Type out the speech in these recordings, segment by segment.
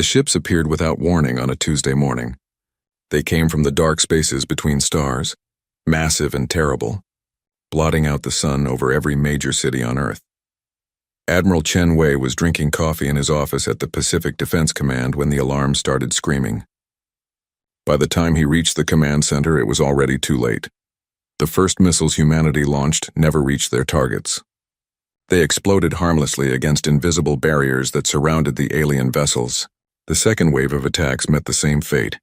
The ships appeared without warning on a Tuesday morning. They came from the dark spaces between stars, massive and terrible, blotting out the sun over every major city on Earth. Admiral Chen Wei was drinking coffee in his office at the Pacific Defense Command when the alarm started screaming. By the time he reached the command center, it was already too late. The first missiles humanity launched never reached their targets. They exploded harmlessly against invisible barriers that surrounded the alien vessels. The second wave of attacks met the same fate.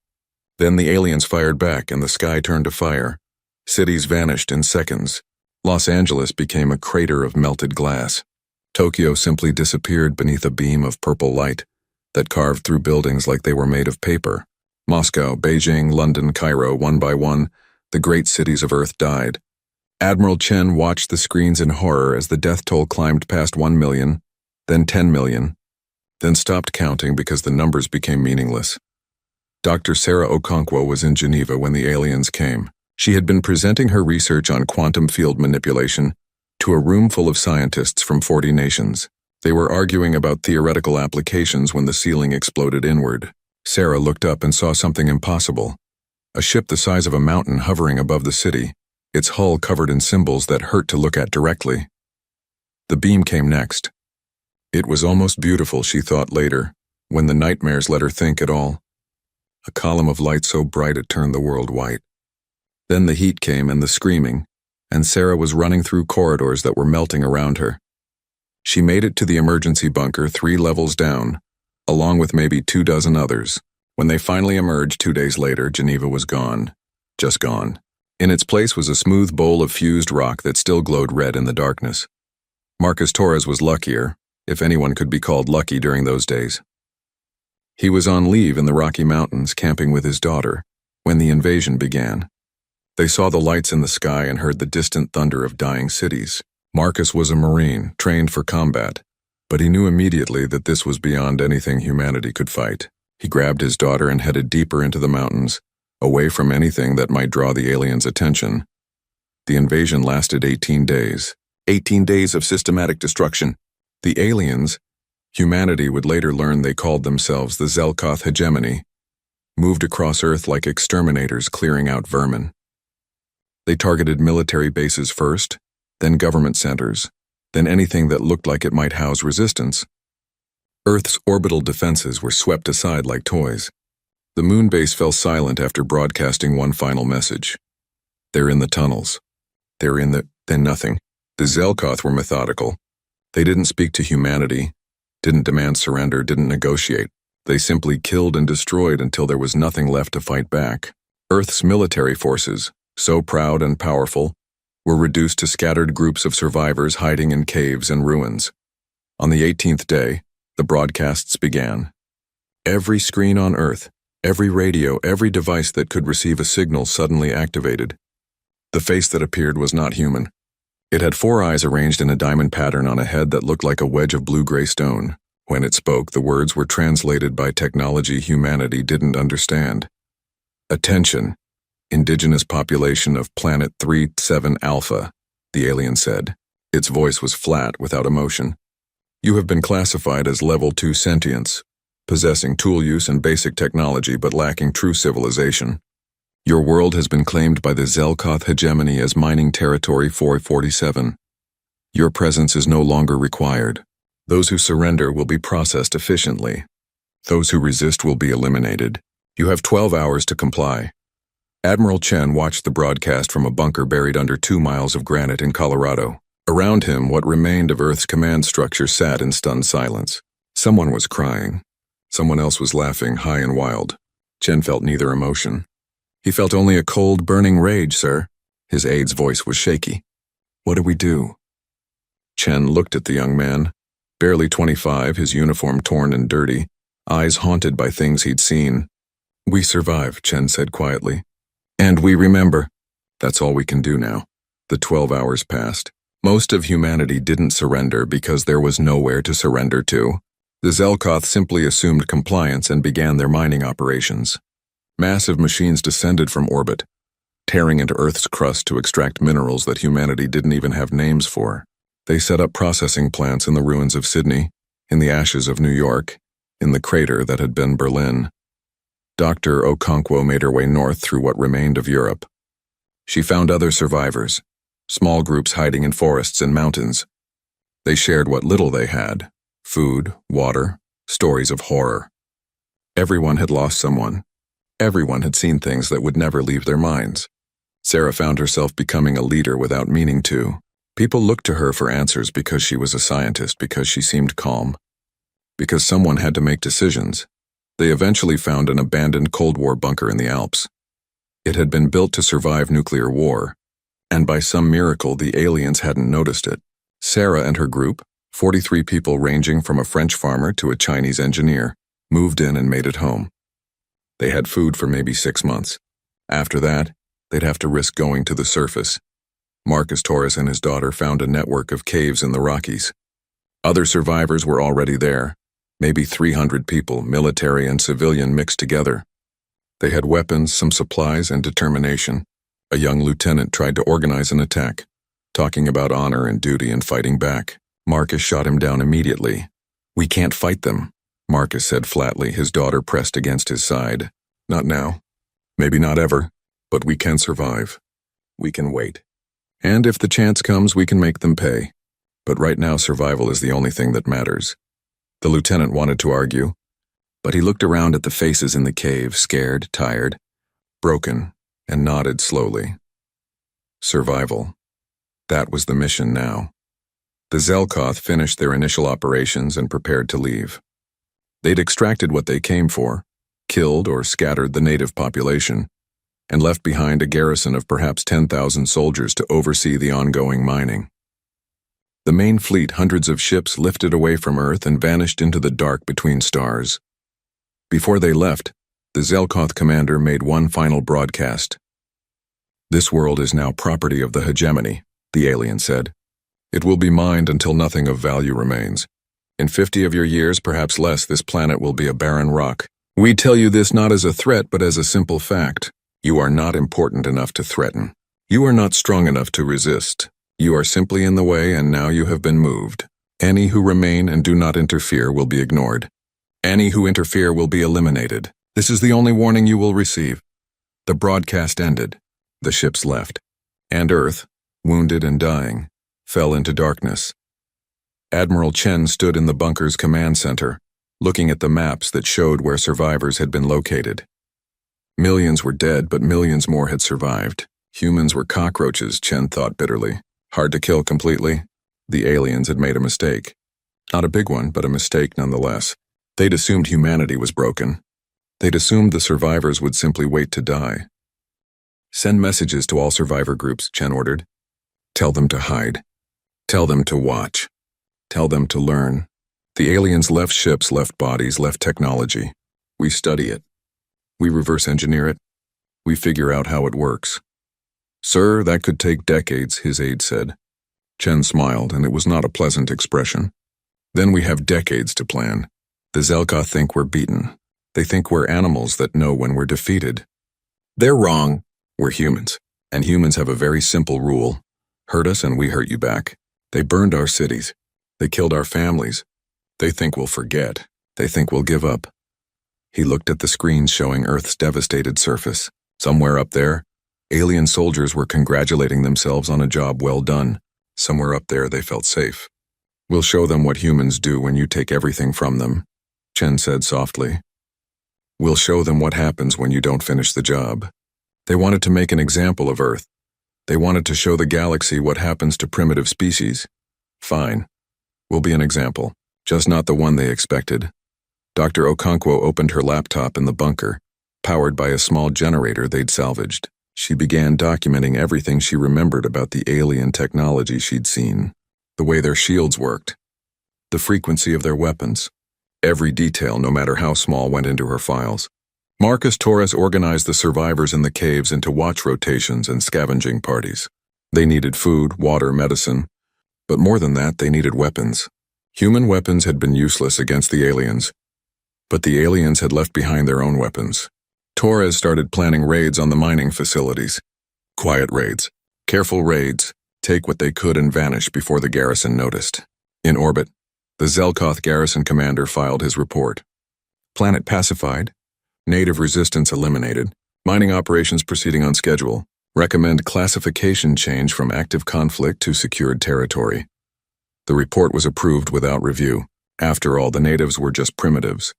Then the aliens fired back and the sky turned to fire. Cities vanished in seconds. Los Angeles became a crater of melted glass. Tokyo simply disappeared beneath a beam of purple light that carved through buildings like they were made of paper. Moscow, Beijing, London, Cairo, one by one, the great cities of Earth died. Admiral Chen watched the screens in horror as the death toll climbed past 1 million, then 10 million, then stopped counting because the numbers became meaningless. Dr. Sarah Okonkwo was in Geneva when the aliens came. She had been presenting her research on quantum field manipulation to a room full of scientists from 40 nations. They were arguing about theoretical applications when the ceiling exploded inward. Sarah looked up and saw something impossible. A ship the size of a mountain hovering above the city, its hull covered in symbols that hurt to look at directly. The beam came next. It was almost beautiful, she thought later, when the nightmares let her think at all. A column of light so bright it turned the world white. Then the heat came and the screaming, and Sarah was running through corridors that were melting around her. She made it to the emergency bunker 3 levels down, along with maybe 24 others. When they finally emerged 2 days later, Geneva was gone. Just gone. In its place was a smooth bowl of fused rock that still glowed red in the darkness. Marcus Torres was luckier, if anyone could be called lucky during those days. He was on leave in the Rocky Mountains camping with his daughter when the invasion began. They saw the lights in the sky and heard the distant thunder of dying cities. Marcus was a Marine, trained for combat, but he knew immediately that this was beyond anything humanity could fight. He grabbed his daughter and headed deeper into the mountains, away from anything that might draw the aliens' attention. The invasion lasted 18 days. 18 days of systematic destruction. The aliens, humanity would later learn they called themselves the Zelkoth hegemony, moved across Earth like exterminators clearing out vermin. They targeted military bases first, then government centers, then anything that looked like it might house resistance. Earth's orbital defenses were swept aside like toys. The moon base fell silent after broadcasting one final message. They're in the tunnels. Then nothing. The Zelkoth were methodical. They didn't speak to humanity, didn't demand surrender, didn't negotiate. They simply killed and destroyed until there was nothing left to fight back. Earth's military forces, so proud and powerful, were reduced to scattered groups of survivors hiding in caves and ruins. On the 18th day, the broadcasts began. Every screen on Earth, every radio, every device that could receive a signal suddenly activated. The face that appeared was not human. It had 4 eyes arranged in a diamond pattern on a head that looked like a wedge of blue-gray stone. When it spoke, the words were translated by technology humanity didn't understand. Attention. Indigenous population of Planet 37 Alpha, the alien said. Its voice was flat, without emotion. You have been classified as Level 2 sentience, possessing tool use and basic technology but lacking true civilization. Your world has been claimed by the Zelkoth hegemony as mining territory 447. Your presence is no longer required. Those who surrender will be processed efficiently. Those who resist will be eliminated. You have 12 hours to comply. Admiral Chen watched the broadcast from a bunker buried under 2 miles of granite in Colorado. Around him, what remained of Earth's command structure sat in stunned silence. Someone was crying. Someone else was laughing, high and wild. Chen felt neither emotion. He felt only a cold, burning rage, sir. His aide's voice was shaky. What do we do? Chen looked at the young man. Barely 25, his uniform torn and dirty, eyes haunted by things he'd seen. We survive, Chen said quietly. And we remember. That's all we can do now. The 12 hours passed. Most of humanity didn't surrender because there was nowhere to surrender to. The Zelkoth simply assumed compliance and began their mining operations. Massive machines descended from orbit, tearing into Earth's crust to extract minerals that humanity didn't even have names for. They set up processing plants in the ruins of Sydney, in the ashes of New York, in the crater that had been Berlin. Dr. Okonkwo made her way north through what remained of Europe. She found other survivors, small groups hiding in forests and mountains. They shared what little they had: food, water, stories of horror. Everyone had lost someone. Everyone had seen things that would never leave their minds. Sarah found herself becoming a leader without meaning to. People looked to her for answers because she was a scientist, because she seemed calm, because someone had to make decisions. They eventually found an abandoned Cold War bunker in the Alps. It had been built to survive nuclear war, and by some miracle the aliens hadn't noticed it. Sarah and her group, 43 people ranging from a French farmer to a Chinese engineer, moved in and made it home. They had food for maybe 6 months. After that, they'd have to risk going to the surface. Marcus Torres and his daughter found a network of caves in the Rockies. Other survivors were already there, maybe 300 people, military and civilian mixed together. They had weapons, some supplies, and determination. A young lieutenant tried to organize an attack, talking about honor and duty and fighting back. Marcus shot him down immediately. "We can't fight them," Marcus said flatly, his daughter pressed against his side. "Not now. Maybe not ever. But we can survive. We can wait. And if the chance comes, we can make them pay. But right now, survival is the only thing that matters." The lieutenant wanted to argue, but he looked around at the faces in the cave, scared, tired, broken, and nodded slowly. Survival. That was the mission now. The Zelkoth finished their initial operations and prepared to leave. They'd extracted what they came for, killed or scattered the native population, and left behind a garrison of perhaps 10,000 soldiers to oversee the ongoing mining. The main fleet, hundreds of ships, lifted away from Earth and vanished into the dark between stars. Before they left, the Zelkoth commander made one final broadcast. "This world is now property of the hegemony," the alien said. "It will be mined until nothing of value remains. In 50 of your years, perhaps less, this planet will be a barren rock. We tell you this not as a threat, but as a simple fact. You are not important enough to threaten. You are not strong enough to resist. You are simply in the way, and now you have been moved. Any who remain and do not interfere will be ignored. Any who interfere will be eliminated. This is the only warning you will receive." The broadcast ended. The ships left. And Earth, wounded and dying, fell into darkness. Admiral Chen stood in the bunker's command center, looking at the maps that showed where survivors had been located. Millions were dead, but millions more had survived. Humans were cockroaches, Chen thought bitterly. Hard to kill completely. The aliens had made a mistake. Not a big one, but a mistake nonetheless. They'd assumed humanity was broken. They'd assumed the survivors would simply wait to die. "Send messages to all survivor groups," Chen ordered. "Tell them to hide. Tell them to watch. Tell them to learn. The aliens left ships, left bodies, left technology. We study it. We reverse engineer it. We figure out how it works." "Sir, that could take decades," his aide said. Chen smiled, and it was not a pleasant expression. "Then we have decades to plan. The Zelkoth think we're beaten. They think we're animals that know when we're defeated. They're wrong. We're humans, and humans have a very simple rule. Hurt us and we hurt you back. They burned our cities. They killed our families. They think we'll forget. They think we'll give up." He looked at the screens showing Earth's devastated surface. Somewhere up there, alien soldiers were congratulating themselves on a job well done. Somewhere up there they felt safe. "We'll show them what humans do when you take everything from them," Chen said softly. "We'll show them what happens when you don't finish the job." They wanted to make an example of Earth. They wanted to show the galaxy what happens to primitive species. Fine. We'll be an example, just not the one they expected. Dr. Okonkwo opened her laptop in the bunker, powered by a small generator they'd salvaged. She began documenting everything she remembered about the alien technology she'd seen. The way their shields worked. The frequency of their weapons. Every detail, no matter how small, went into her files. Marcus Torres organized the survivors in the caves into watch rotations and scavenging parties. They needed food, water, medicine. But more than that, they needed weapons. Human weapons had been useless against the aliens. But the aliens had left behind their own weapons. Torres started planning raids on the mining facilities. Quiet raids. Careful raids. Take what they could and vanish before the garrison noticed. In orbit, the Zelkoth garrison commander filed his report. Planet pacified. Native resistance eliminated. Mining operations proceeding on schedule. Recommend classification change from active conflict to secured territory. The report was approved without review. After all, the natives were just primitives.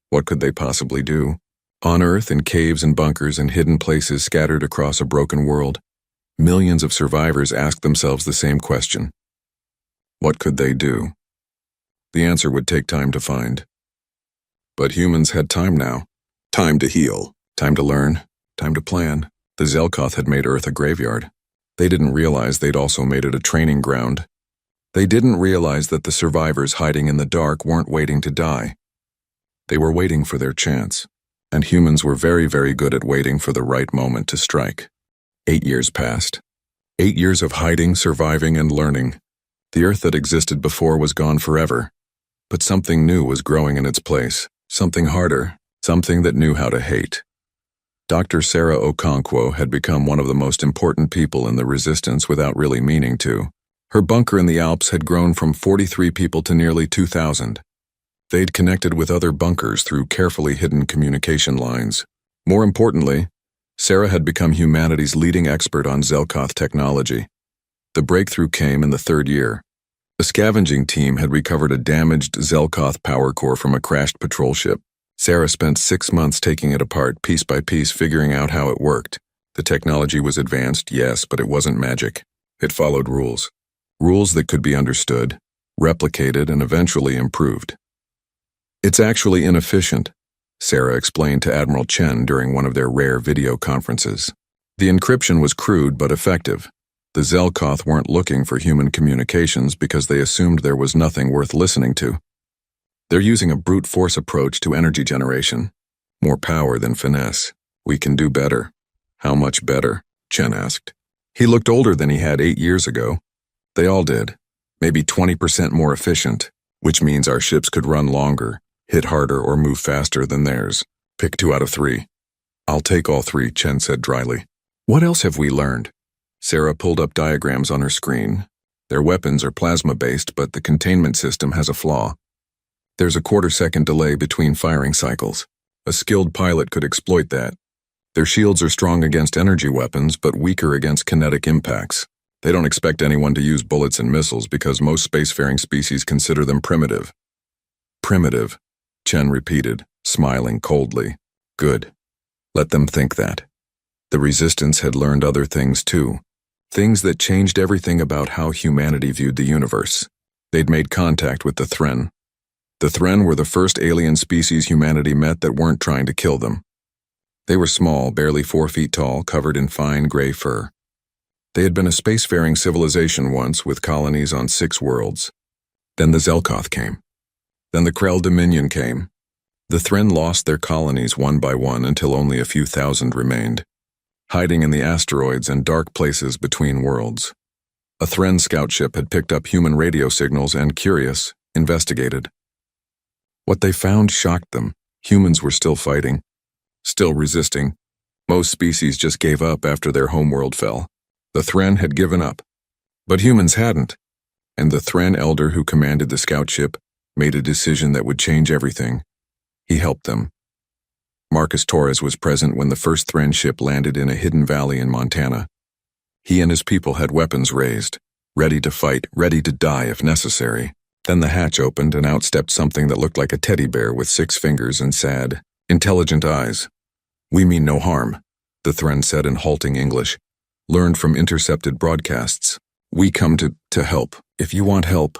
What could they possibly do? On Earth, in caves and bunkers and hidden places scattered across a broken world, millions of survivors asked themselves the same question. What could they do? The answer would take time to find. But humans had time now. Time to heal, time to learn, time to plan. The Zelkoth had made Earth a graveyard. They didn't realize they'd also made it a training ground. They didn't realize that the survivors hiding in the dark weren't waiting to die. They were waiting for their chance. And humans were very, very good at waiting for the right moment to strike. 8 years passed. 8 years of hiding, surviving, and learning. The Earth that existed before was gone forever. But something new was growing in its place. Something harder. Something that knew how to hate. Dr. Sarah Okonkwo had become one of the most important people in the resistance without really meaning to. Her bunker in the Alps had grown from 43 people to nearly 2,000. They'd connected with other bunkers through carefully hidden communication lines. More importantly, Sarah had become humanity's leading expert on Zelkoth technology. The breakthrough came in the 3rd year. The scavenging team had recovered a damaged Zelkoth power core from a crashed patrol ship. Sarah spent 6 months taking it apart, piece by piece, figuring out how it worked. The technology was advanced, yes, but it wasn't magic. It followed rules. Rules that could be understood, replicated, and eventually improved. It's actually inefficient, Sarah explained to Admiral Chen during one of their rare video conferences. The encryption was crude but effective. The Zelkoth weren't looking for human communications because they assumed there was nothing worth listening to. They're using a brute force approach to energy generation. More power than finesse. We can do better. How much better? Chen asked. He looked older than he had 8 years ago. They all did. Maybe 20% more efficient, which means our ships could run longer, hit harder, or move faster than theirs. Pick 2 out of 3. I'll take all 3, Chen said dryly. What else have we learned? Sarah pulled up diagrams on her screen. Their weapons are plasma-based, but the containment system has a flaw. There's a quarter-second delay between firing cycles. A skilled pilot could exploit that. Their shields are strong against energy weapons, but weaker against kinetic impacts. They don't expect anyone to use bullets and missiles because most spacefaring species consider them primitive. Primitive, Chen repeated, smiling coldly. Good. Let them think that. The Resistance had learned other things too. Things that changed everything about how humanity viewed the universe. They'd made contact with the Thren. The Thren were the first alien species humanity met that weren't trying to kill them. They were small, barely 4 feet tall, covered in fine gray fur. They had been a spacefaring civilization once with colonies on 6 worlds. Then the Zelkoth came. Then the Krell Dominion came. The Thren lost their colonies one by one until only a few thousand remained, hiding in the asteroids and dark places between worlds. A Thren scout ship had picked up human radio signals and, curious, investigated. What they found shocked them. Humans were still fighting, still resisting. Most species just gave up after their homeworld fell. The Thren had given up, but humans hadn't, and the Thren elder who commanded the scout ship made a decision that would change everything. He helped them. Marcus Torres was present when the first Thren ship landed in a hidden valley in Montana. He and his people had weapons raised, ready to fight, ready to die if necessary. Then the hatch opened and out stepped something that looked like a teddy bear with 6 fingers and sad, intelligent eyes. "We mean no harm," the Thren said in halting English, learned from intercepted broadcasts. "We come to help. If you want help."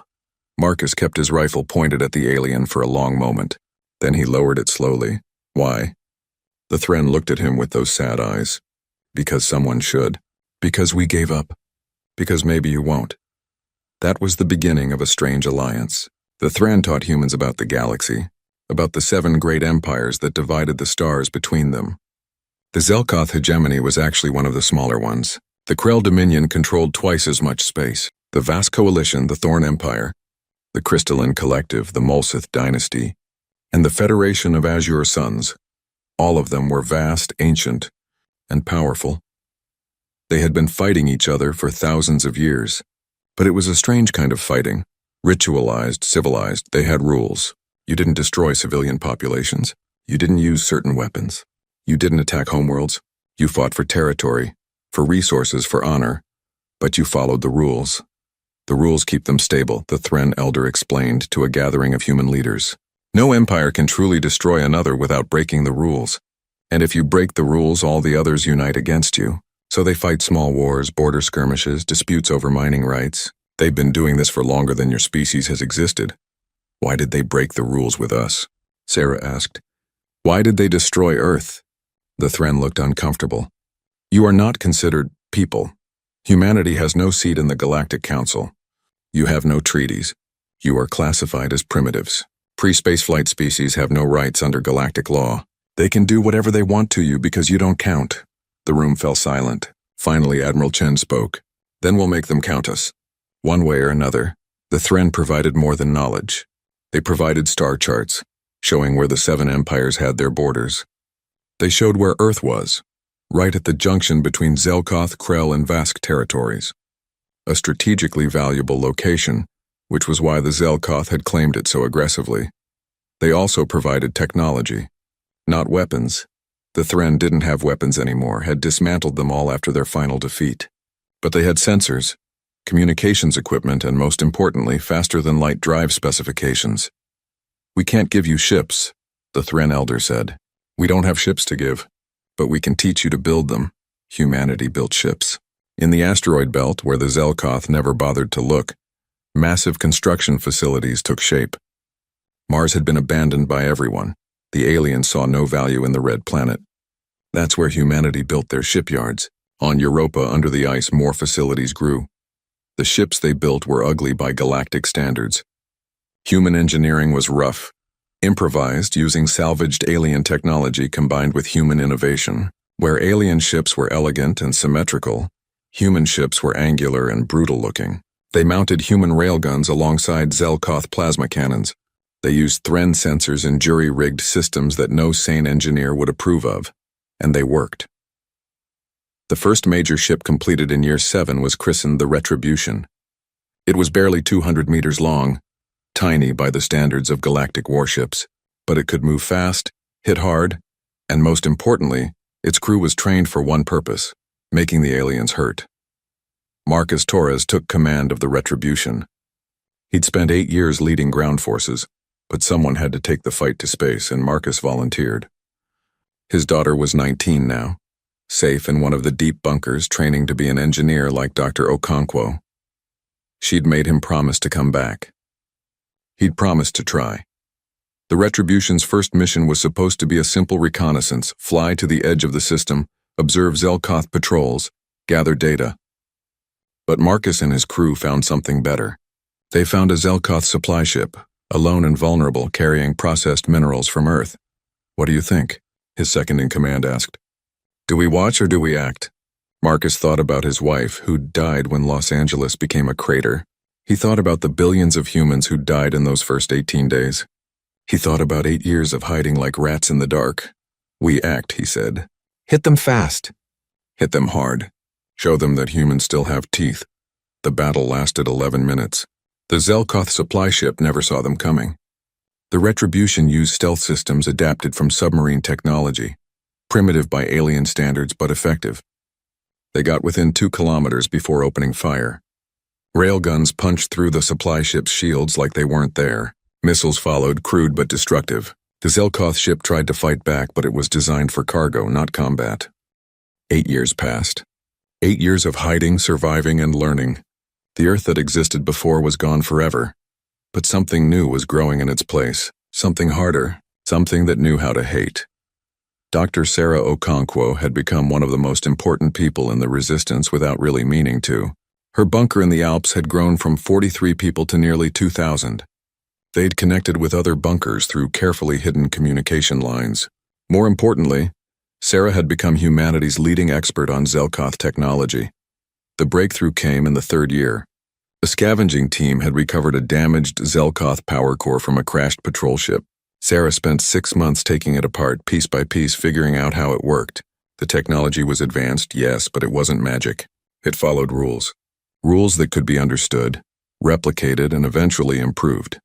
Marcus kept his rifle pointed at the alien for a long moment. Then he lowered it slowly. "Why?" The Thren looked at him with those sad eyes. "Because someone should. Because we gave up. Because maybe you won't." That was the beginning of a strange alliance. The Thren taught humans about the galaxy, about the 7 great empires that divided the stars between them. The Zelkoth hegemony was actually one of the smaller ones. The Krell Dominion controlled twice as much space. The Vast Coalition, the Thorn Empire, the Crystalline Collective, the Mulsith Dynasty, and the Federation of Azure Suns. All of them were vast, ancient, and powerful. They had been fighting each other for thousands of years. But it was a strange kind of fighting. Ritualized, civilized, they had rules. You didn't destroy civilian populations. You didn't use certain weapons. You didn't attack homeworlds. You fought for territory, for resources, for honor. But you followed the rules. The rules keep them stable, the Thren elder explained to a gathering of human leaders. No empire can truly destroy another without breaking the rules. And if you break the rules, all the others unite against you. So they fight small wars, border skirmishes, disputes over mining rights. They've been doing this for longer than your species has existed. Why did they break the rules with us? Sarah asked. Why did they destroy Earth? The Thren looked uncomfortable. You are not considered people. Humanity has no seat in the Galactic Council. You have no treaties. You are classified as primitives. Pre-spaceflight species have no rights under galactic law. They can do whatever they want to you because you don't count. The room fell silent. Finally, Admiral Chen spoke. Then we'll make them count us. One way or another, the Thren provided more than knowledge. They provided star charts, showing where the 7 empires had their borders. They showed where Earth was, right at the junction between Zelkoth, Krell, and Vask territories. A strategically valuable location, which was why the Zelkoth had claimed it so aggressively. They also provided technology. Not weapons. The Thren didn't have weapons anymore, had dismantled them all after their final defeat. But they had sensors, communications equipment, and most importantly, faster-than-light drive specifications. We can't give you ships, the Thren elder said. We don't have ships to give, but we can teach you to build them. Humanity built ships. In the asteroid belt, where the Zelkoth never bothered to look, massive construction facilities took shape. Mars had been abandoned by everyone. The aliens saw no value in the red planet. That's where humanity built their shipyards. On Europa, under the ice, more facilities grew. The ships they built were ugly by galactic standards. Human engineering was rough, improvised using salvaged alien technology combined with human innovation. Where alien ships were elegant and symmetrical, human ships were angular and brutal-looking. They mounted human railguns alongside Zelkoth plasma cannons. They used Thren sensors and jury-rigged systems that no sane engineer would approve of, and they worked. The first major ship completed in Year 7 was christened the Retribution. It was barely 200 meters long, tiny by the standards of galactic warships, but it could move fast, hit hard, and most importantly, its crew was trained for one purpose, making the aliens hurt. Marcus Torres took command of the Retribution. He'd spent 8 years leading ground forces, but someone had to take the fight to space, and Marcus volunteered. His daughter was 19 now, safe in one of the deep bunkers, training to be an engineer like Dr. Okonkwo. She'd made him promise to come back. He'd promised to try. The Retribution's first mission was supposed to be a simple reconnaissance, fly to the edge of the system, observe Zelkoth patrols, gather data. But Marcus and his crew found something better. They found a Zelkoth supply ship, alone and vulnerable, carrying processed minerals from Earth. What do you think? His second-in-command asked. Do we watch or do we act? Marcus thought about his wife, who'd died when Los Angeles became a crater. He thought about the billions of humans who'd died in those first 18 days. He thought about 8 years of hiding like rats in the dark. We act, he said. Hit them fast. Hit them hard. Show them that humans still have teeth. The battle lasted 11 minutes. The Zelkoth supply ship never saw them coming. The Retribution used stealth systems adapted from submarine technology, primitive by alien standards but effective. They got within 2 kilometers before opening fire. Railguns punched through the supply ship's shields like they weren't there. Missiles followed, crude but destructive. The Zelkoth ship tried to fight back, but it was designed for cargo, not combat. 8 years passed. 8 years of hiding, surviving, and learning. The Earth that existed before was gone forever. But something new was growing in its place. Something harder. Something that knew how to hate. Dr. Sarah Okonkwo had become one of the most important people in the resistance without really meaning to. Her bunker in the Alps had grown from 43 people to nearly 2,000. They'd connected with other bunkers through carefully hidden communication lines. More importantly, Sarah had become humanity's leading expert on Zelkoth technology. The breakthrough came in the 3rd year. A scavenging team had recovered a damaged Zelkoth power core from a crashed patrol ship. Sarah spent 6 months taking it apart, piece by piece, figuring out how it worked. The technology was advanced, yes, but it wasn't magic. It followed rules. Rules that could be understood, replicated, and eventually improved.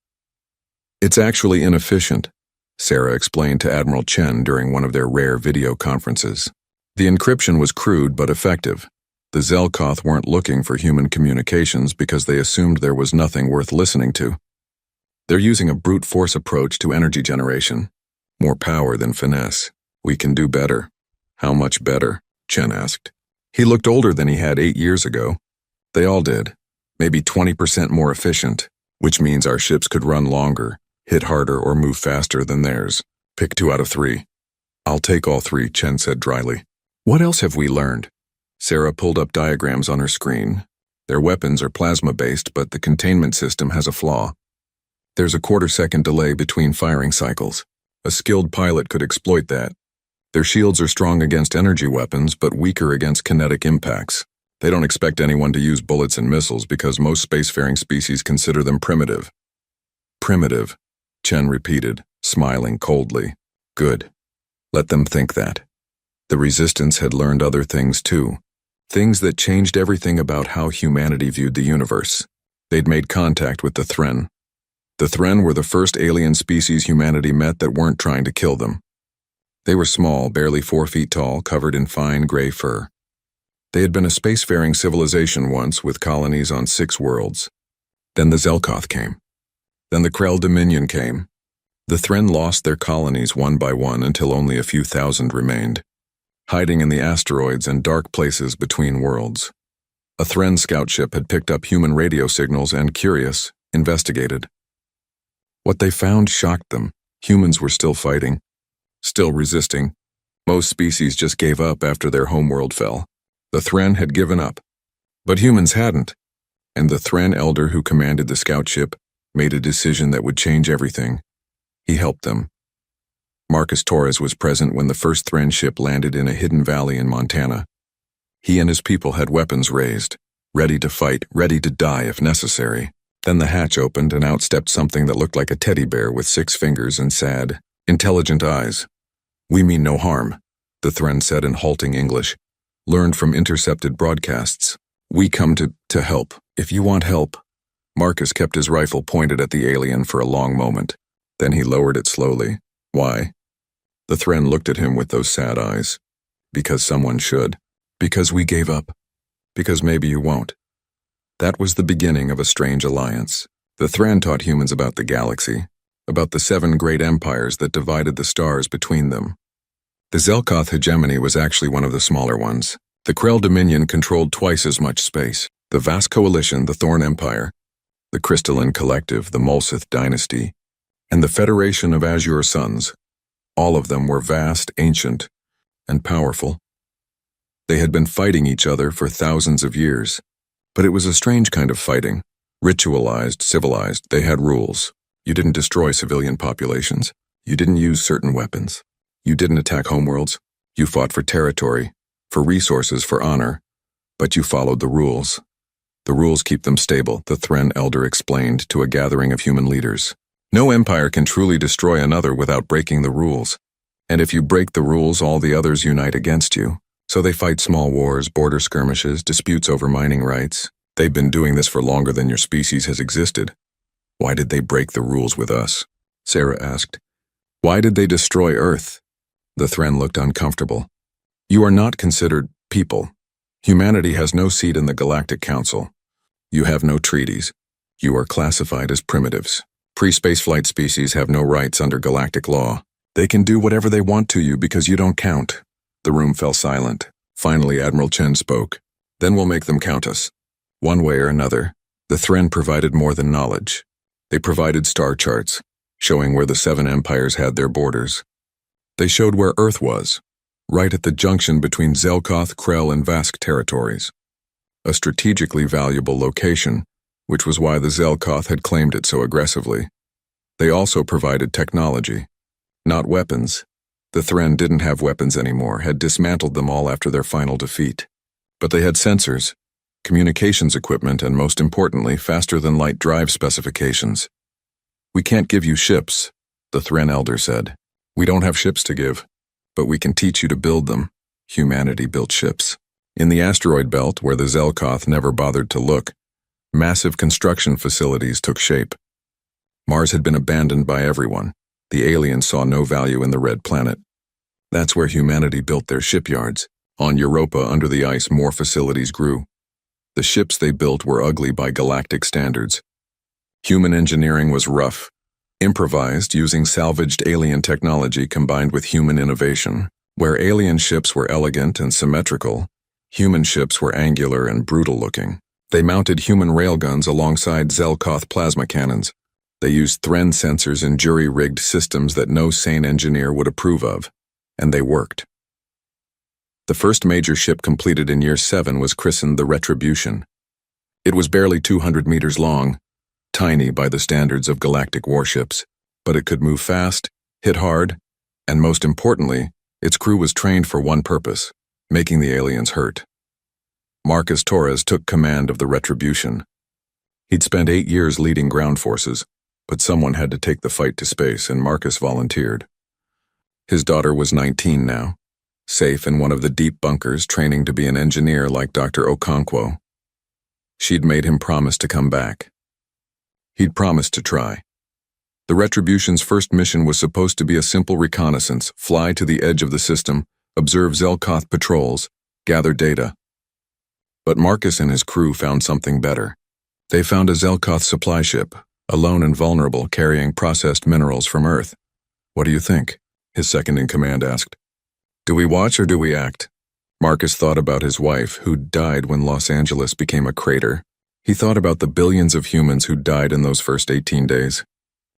It's actually inefficient, Sarah explained to Admiral Chen during one of their rare video conferences. The encryption was crude but effective. The Zelkoth weren't looking for human communications because they assumed there was nothing worth listening to. They're using a brute force approach to energy generation. More power than finesse. We can do better. How much better? Chen asked. He looked older than he had 8 years ago. They all did. Maybe 20% more efficient, which means our ships could run longer, hit harder, or move faster than theirs. Pick 2 out of 3. I'll take all 3, Chen said dryly. What else have we learned? Sarah pulled up diagrams on her screen. Their weapons are plasma-based, but the containment system has a flaw. There's a quarter-second delay between firing cycles. A skilled pilot could exploit that. Their shields are strong against energy weapons, but weaker against kinetic impacts. They don't expect anyone to use bullets and missiles because most spacefaring species consider them primitive. Primitive, Chen repeated, smiling coldly. Good. Let them think that. The Resistance had learned other things too. Things that changed everything about how humanity viewed the universe. They'd made contact with the Thren. The Thren were the first alien species humanity met that weren't trying to kill them. They were small, barely 4 feet tall, covered in fine gray fur. They had been a spacefaring civilization once with colonies on 6 worlds. Then the Zelkoth came. Then the Krell Dominion came. The Thren lost their colonies one by one until only a few thousand remained, hiding in the asteroids and dark places between worlds. A Thren scout ship had picked up human radio signals and, curious, investigated. What they found shocked them. Humans were still fighting, still resisting. Most species just gave up after their homeworld fell. The Thren had given up, but humans hadn't, and the Thren elder who commanded the scout ship made a decision that would change everything. He helped them. Marcus Torres was present when the first Thren ship landed in a hidden valley in Montana. He and his people had weapons raised, ready to fight, ready to die if necessary. Then the hatch opened and out stepped something that looked like a teddy bear with 6 fingers and sad, intelligent eyes. We mean no harm, the Thren said in halting English, learned from intercepted broadcasts. We come to help. If you want help. Marcus kept his rifle pointed at the alien for a long moment. Then he lowered it slowly. Why? The Thren looked at him with those sad eyes. Because someone should. Because we gave up. Because maybe you won't. That was the beginning of a strange alliance. The Thren taught humans about the galaxy, about the 7 great empires that divided the stars between them. The Zelkoth hegemony was actually one of the smaller ones. The Krell Dominion controlled twice as much space. The vast coalition, the Thorn Empire, the Crystalline Collective, the Mulsith Dynasty, and the Federation of Azure Suns. All of them were vast, ancient, and powerful. They had been fighting each other for thousands of years. But it was a strange kind of fighting. Ritualized, civilized, they had rules. You didn't destroy civilian populations. You didn't use certain weapons. You didn't attack homeworlds. You fought for territory, for resources, for honor. But you followed the rules. The rules keep them stable, the Thren elder explained to a gathering of human leaders. No empire can truly destroy another without breaking the rules. And if you break the rules, all the others unite against you. So they fight small wars, border skirmishes, disputes over mining rights. They've been doing this for longer than your species has existed. Why did they break the rules with us? Sarah asked. Why did they destroy Earth? The Thren looked uncomfortable. You are not considered people. Humanity has no seat in the Galactic Council. You have no treaties. You are classified as primitives. Pre-spaceflight species have no rights under galactic law. They can do whatever they want to you because you don't count. The room fell silent. Finally, Admiral Chen spoke. Then we'll make them count us. One way or another, the Thren provided more than knowledge. They provided star charts, showing where the 7 empires had their borders. They showed where Earth was, right at the junction between Zelkoth, Krell, and Vask territories. A strategically valuable location, which was why the Zelkoth had claimed it so aggressively. They also provided technology, not weapons. The Thren didn't have weapons anymore, had dismantled them all after their final defeat. But they had sensors, communications equipment, and most importantly, faster-than-light drive specifications. We can't give you ships, the Thren elder said. We don't have ships to give, but we can teach you to build them. Humanity built ships. In the asteroid belt, where the Zelkoth never bothered to look, massive construction facilities took shape. Mars had been abandoned by everyone. The aliens saw no value in the red planet. That's where humanity built their shipyards. On Europa, under the ice, more facilities grew. The ships they built were ugly by galactic standards. Human engineering was rough, improvised using salvaged alien technology combined with human innovation. Where alien ships were elegant and symmetrical, human ships were angular and brutal-looking. They mounted human railguns alongside Zelkoth plasma cannons. They used Thren sensors and jury-rigged systems that no sane engineer would approve of, and they worked. The first major ship completed in Year 7 was christened the Retribution. It was barely 200 meters long, tiny by the standards of galactic warships, but it could move fast, hit hard, and most importantly, its crew was trained for one purpose: making the aliens hurt. Marcus Torres took command of the Retribution. He'd spent 8 years leading ground forces, but someone had to take the fight to space, and Marcus volunteered. His daughter was 19 now, safe in one of the deep bunkers, training to be an engineer like Dr. Okonkwo. She'd made him promise to come back. He'd promised to try. The Retribution's first mission was supposed to be a simple reconnaissance: fly to the edge of the system, observe Zelkoth patrols, gather data. But Marcus and his crew found something better. They found a Zelkoth supply ship, alone and vulnerable, carrying processed minerals from Earth. "What do you think?" his second-in-command asked. "Do we watch or do we act?" Marcus thought about his wife, who'd died when Los Angeles became a crater. He thought about the billions of humans who'd died in those first 18 days.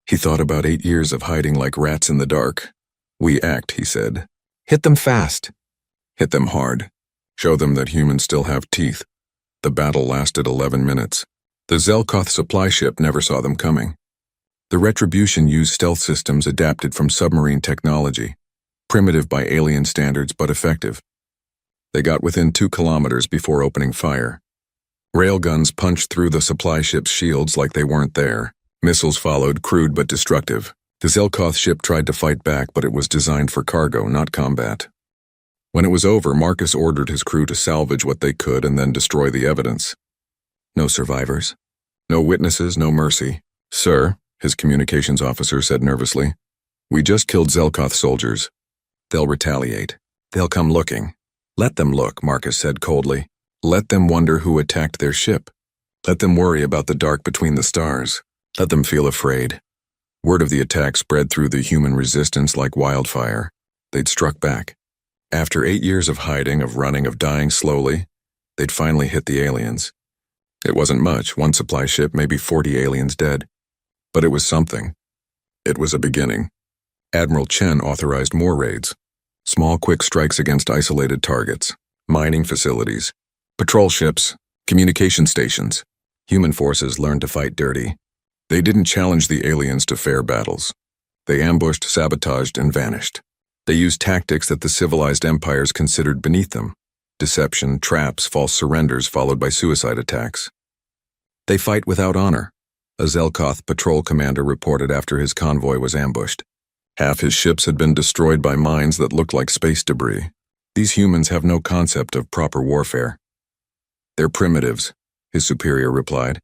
He thought about 8 years of hiding like rats in the dark. "We act," he said. "Hit them fast. Hit them hard. Show them that humans still have teeth." The battle lasted 11 minutes. The Zelkoth supply ship never saw them coming. The Retribution used stealth systems adapted from submarine technology, primitive by alien standards but effective. They got within 2 kilometers before opening fire. Railguns punched through the supply ship's shields like they weren't there. Missiles followed, crude but destructive. The Zelkoth ship tried to fight back, but it was designed for cargo, not combat. When it was over, Marcus ordered his crew to salvage what they could and then destroy the evidence. No survivors. No witnesses, no mercy. "Sir," his communications officer said nervously, "we just killed Zelkoth soldiers. They'll retaliate. They'll come looking." "Let them look," Marcus said coldly. "Let them wonder who attacked their ship. Let them worry about the dark between the stars. Let them feel afraid." Word of the attack spread through the human resistance like wildfire. They'd struck back. After 8 years of hiding, of running, of dying slowly, they'd finally hit the aliens. It wasn't much, 1 supply ship, maybe 40 aliens dead. But it was something. It was a beginning. Admiral Chen authorized more raids. Small, quick strikes against isolated targets, mining facilities, patrol ships, communication stations. Human forces learned to fight dirty. They didn't challenge the aliens to fair battles. They ambushed, sabotaged, and vanished. They used tactics that the civilized empires considered beneath them: deception, traps, false surrenders followed by suicide attacks. "They fight without honor," a Zelkoth patrol commander reported after his convoy was ambushed. Half his ships had been destroyed by mines that looked like space debris. "These humans have no concept of proper warfare." "They're primitives," his superior replied.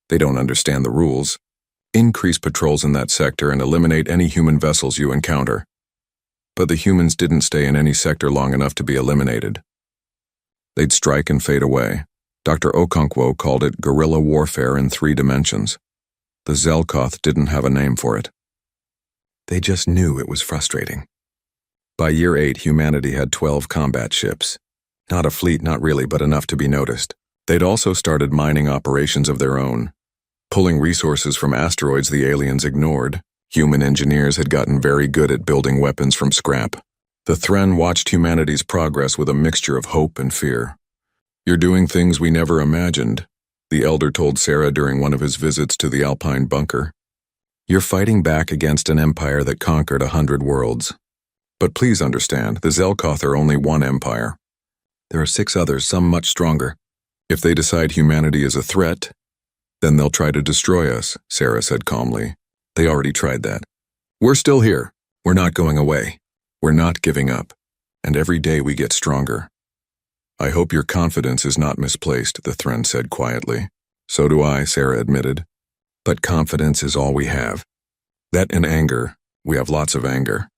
"They don't understand the rules. Increase patrols in that sector and eliminate any human vessels you encounter." But the humans didn't stay in any sector long enough to be eliminated. They'd strike and fade away. Dr. Okonkwo called it guerrilla warfare in 3 dimensions. The Zelkoth didn't have a name for it. They just knew it was frustrating. By Year 8, humanity had 12 combat ships. Not a fleet, not really, but enough to be noticed. They'd also started mining operations of their own, pulling resources from asteroids the aliens ignored. Human engineers had gotten very good at building weapons from scrap. The Thren watched humanity's progress with a mixture of hope and fear. "You're doing things we never imagined," the elder told Sarah during one of his visits to the Alpine bunker. "You're fighting back against an empire that conquered 100 worlds. But please understand, the Zelkoth are only one empire. There are 6 others, some much stronger. If they decide humanity is a threat, then they'll try to destroy us," Sarah said calmly. "They already tried that. We're still here. We're not going away. We're not giving up. And every day we get stronger." "I hope your confidence is not misplaced," the Thren said quietly. "So do I," Sarah admitted. But confidence is all we have. That and anger. We have lots of anger.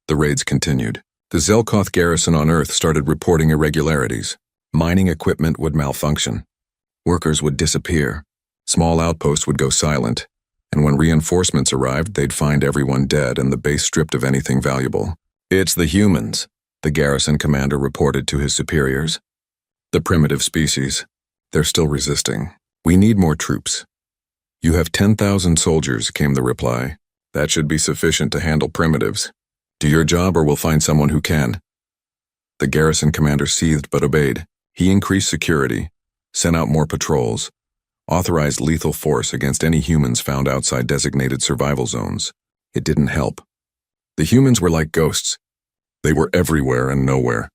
The raids continued. The Zelkoth garrison on Earth started reporting irregularities. Mining equipment would malfunction. Workers would disappear. Small outposts would go silent. And when reinforcements arrived, they'd find everyone dead and the base stripped of anything valuable. "It's the humans," the garrison commander reported to his superiors. "The primitive species. They're still resisting. We need more troops." "You have 10,000 soldiers," came the reply. "That should be sufficient to handle primitives. Do your job or we'll find someone who can." The garrison commander seethed but obeyed. He increased security, sent out more patrols, authorized lethal force against any humans found outside designated survival zones. It didn't help. The humans were like ghosts. They were everywhere and nowhere.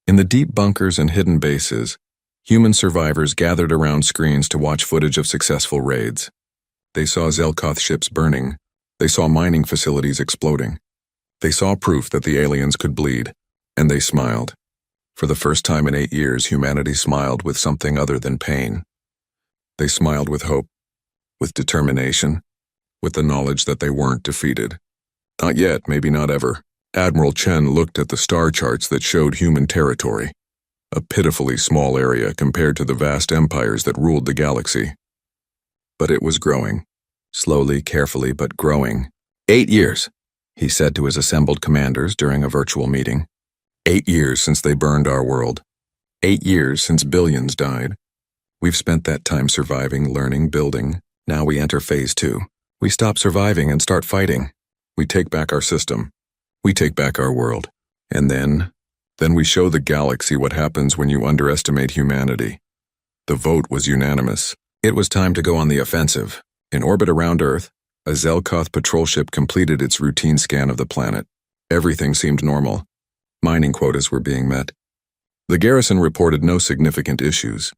In the deep bunkers and hidden bases, human survivors gathered around screens to watch footage of successful raids. They saw Zelkoth ships burning. They saw mining facilities exploding. They saw proof that the aliens could bleed, and they smiled. For the first time in 8 years, humanity smiled with something other than pain. They smiled with hope, with determination, with the knowledge that they weren't defeated. Not yet, maybe not ever. Admiral Chen looked at the star charts that showed human territory, a pitifully small area compared to the vast empires that ruled the galaxy. But it was growing, slowly, carefully, but growing. 8 years, he said to his assembled commanders during a virtual meeting. 8 years since they burned our world. 8 years since billions died. We've spent that time surviving, learning, building. Now we enter phase 2. We stop surviving and start fighting. We take back our system. We take back our world. And then we show the galaxy what happens when you underestimate humanity. The vote was unanimous. It was time to go on the offensive. In orbit around Earth, a Zelkoth patrol ship completed its routine scan of the planet. Everything seemed normal. Mining quotas were being met. The garrison reported no significant issues.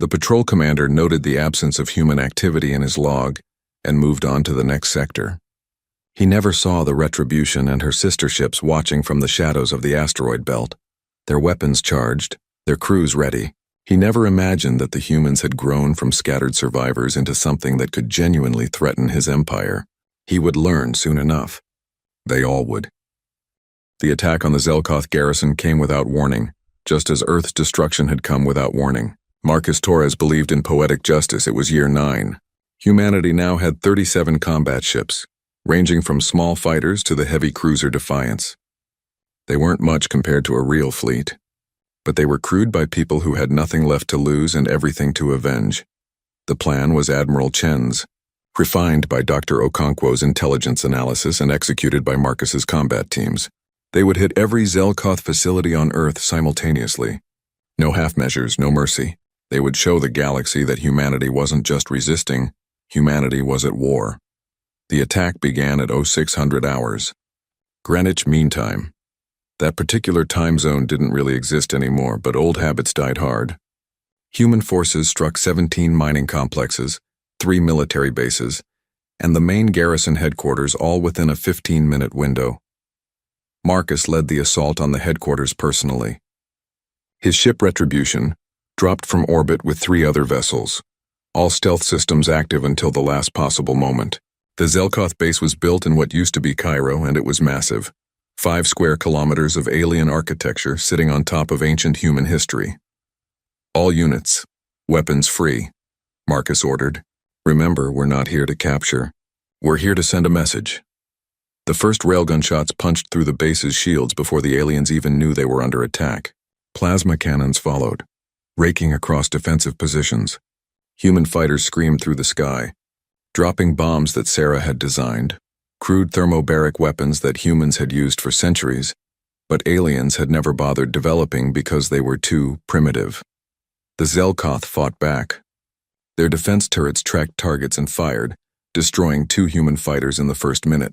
The patrol commander noted the absence of human activity in his log and moved on to the next sector. He never saw the Retribution and her sister ships watching from the shadows of the asteroid belt, their weapons charged, their crews ready. He never imagined that the humans had grown from scattered survivors into something that could genuinely threaten his empire. He would learn soon enough. They all would. The attack on the Zelkoth garrison came without warning, just as Earth's destruction had come without warning. Marcus Torres believed in poetic justice. It was year 9. Humanity now had 37 combat ships, ranging from small fighters to the heavy cruiser Defiance. They weren't much compared to a real fleet, but they were crewed by people who had nothing left to lose and everything to avenge. The plan was Admiral Chen's, refined by Dr. Okonkwo's intelligence analysis and executed by Marcus's combat teams. They would hit every Zelkoth facility on Earth simultaneously. No half measures, no mercy. They would show the galaxy that humanity wasn't just resisting, humanity was at war. The attack began at 0600 hours. Greenwich Mean Time. That particular time zone didn't really exist anymore, but old habits died hard. Human forces struck 17 mining complexes, 3 military bases, and the main garrison headquarters all within a 15-minute window. Marcus led the assault on the headquarters personally. His ship Retribution dropped from orbit with 3 other vessels, all stealth systems active until the last possible moment. The Zelkoth base was built in what used to be Cairo, and it was massive. 5 square kilometers of alien architecture sitting on top of ancient human history. All units, weapons free, Marcus ordered. Remember, we're not here to capture. We're here to send a message. The first railgun shots punched through the base's shields before the aliens even knew they were under attack. Plasma cannons followed, raking across defensive positions. Human fighters screamed through the sky, dropping bombs that Sarah had designed, crude thermobaric weapons that humans had used for centuries, but aliens had never bothered developing because they were too primitive. The Zelkoth fought back. Their defense turrets tracked targets and fired, destroying 2 human fighters in the first minute.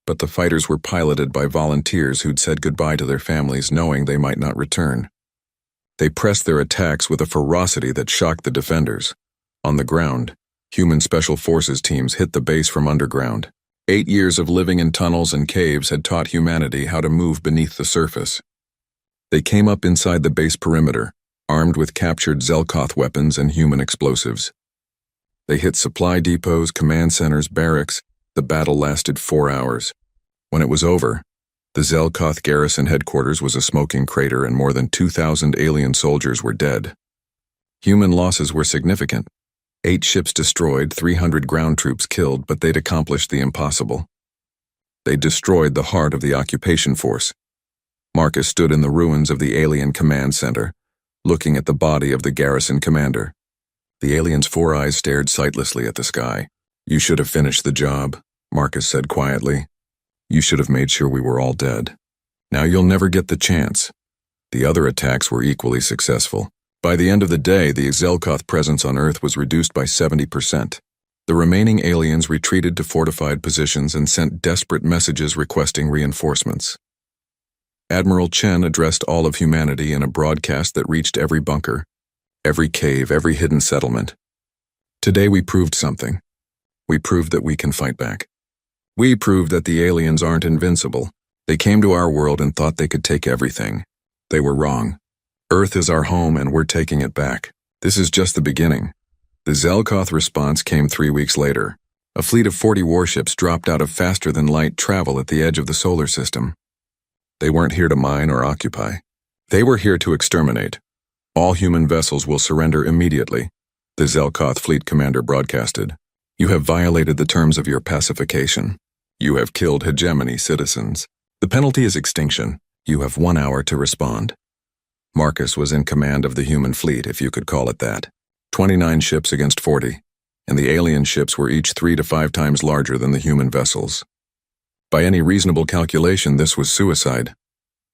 But the fighters were piloted by volunteers who'd said goodbye to their families knowing they might not return. They pressed their attacks with a ferocity that shocked the defenders. On the ground, human special forces teams hit the base from underground. 8 years of living in tunnels and caves had taught humanity how to move beneath the surface. They came up inside the base perimeter, armed with captured Zelkoth weapons and human explosives. They hit supply depots, command centers, barracks. The battle lasted 4 hours. When it was over, the Zelkoth garrison headquarters was a smoking crater and more than 2,000 alien soldiers were dead. Human losses were significant. 8 ships destroyed, 300 ground troops killed, but they'd accomplished the impossible. They destroyed the heart of the occupation force. Marcus stood in the ruins of the alien command center, looking at the body of the garrison commander. The alien's 4 eyes stared sightlessly at the sky. "You should have finished the job," Marcus said quietly. "You should have made sure we were all dead. Now you'll never get the chance." The other attacks were equally successful. By the end of the day, the Zelkoth presence on Earth was reduced by 70%. The remaining aliens retreated to fortified positions and sent desperate messages requesting reinforcements. Admiral Chen addressed all of humanity in a broadcast that reached every bunker, every cave, every hidden settlement. "Today we proved something. We proved that we can fight back. We proved that the aliens aren't invincible. They came to our world and thought they could take everything. They were wrong. Earth is our home and we're taking it back. This is just the beginning." The Zelkoth response came 3 weeks later. A fleet of 40 warships dropped out of faster-than-light travel at the edge of the solar system. They weren't here to mine or occupy. They were here to exterminate. "All human vessels will surrender immediately," the Zelkoth fleet commander broadcasted. "You have violated the terms of your pacification. You have killed hegemony citizens. The penalty is extinction. You have 1 hour to respond." Marcus was in command of the human fleet, if you could call it that. 29 ships against 40, and the alien ships were each 3 to 5 times larger than the human vessels. By any reasonable calculation, this was suicide.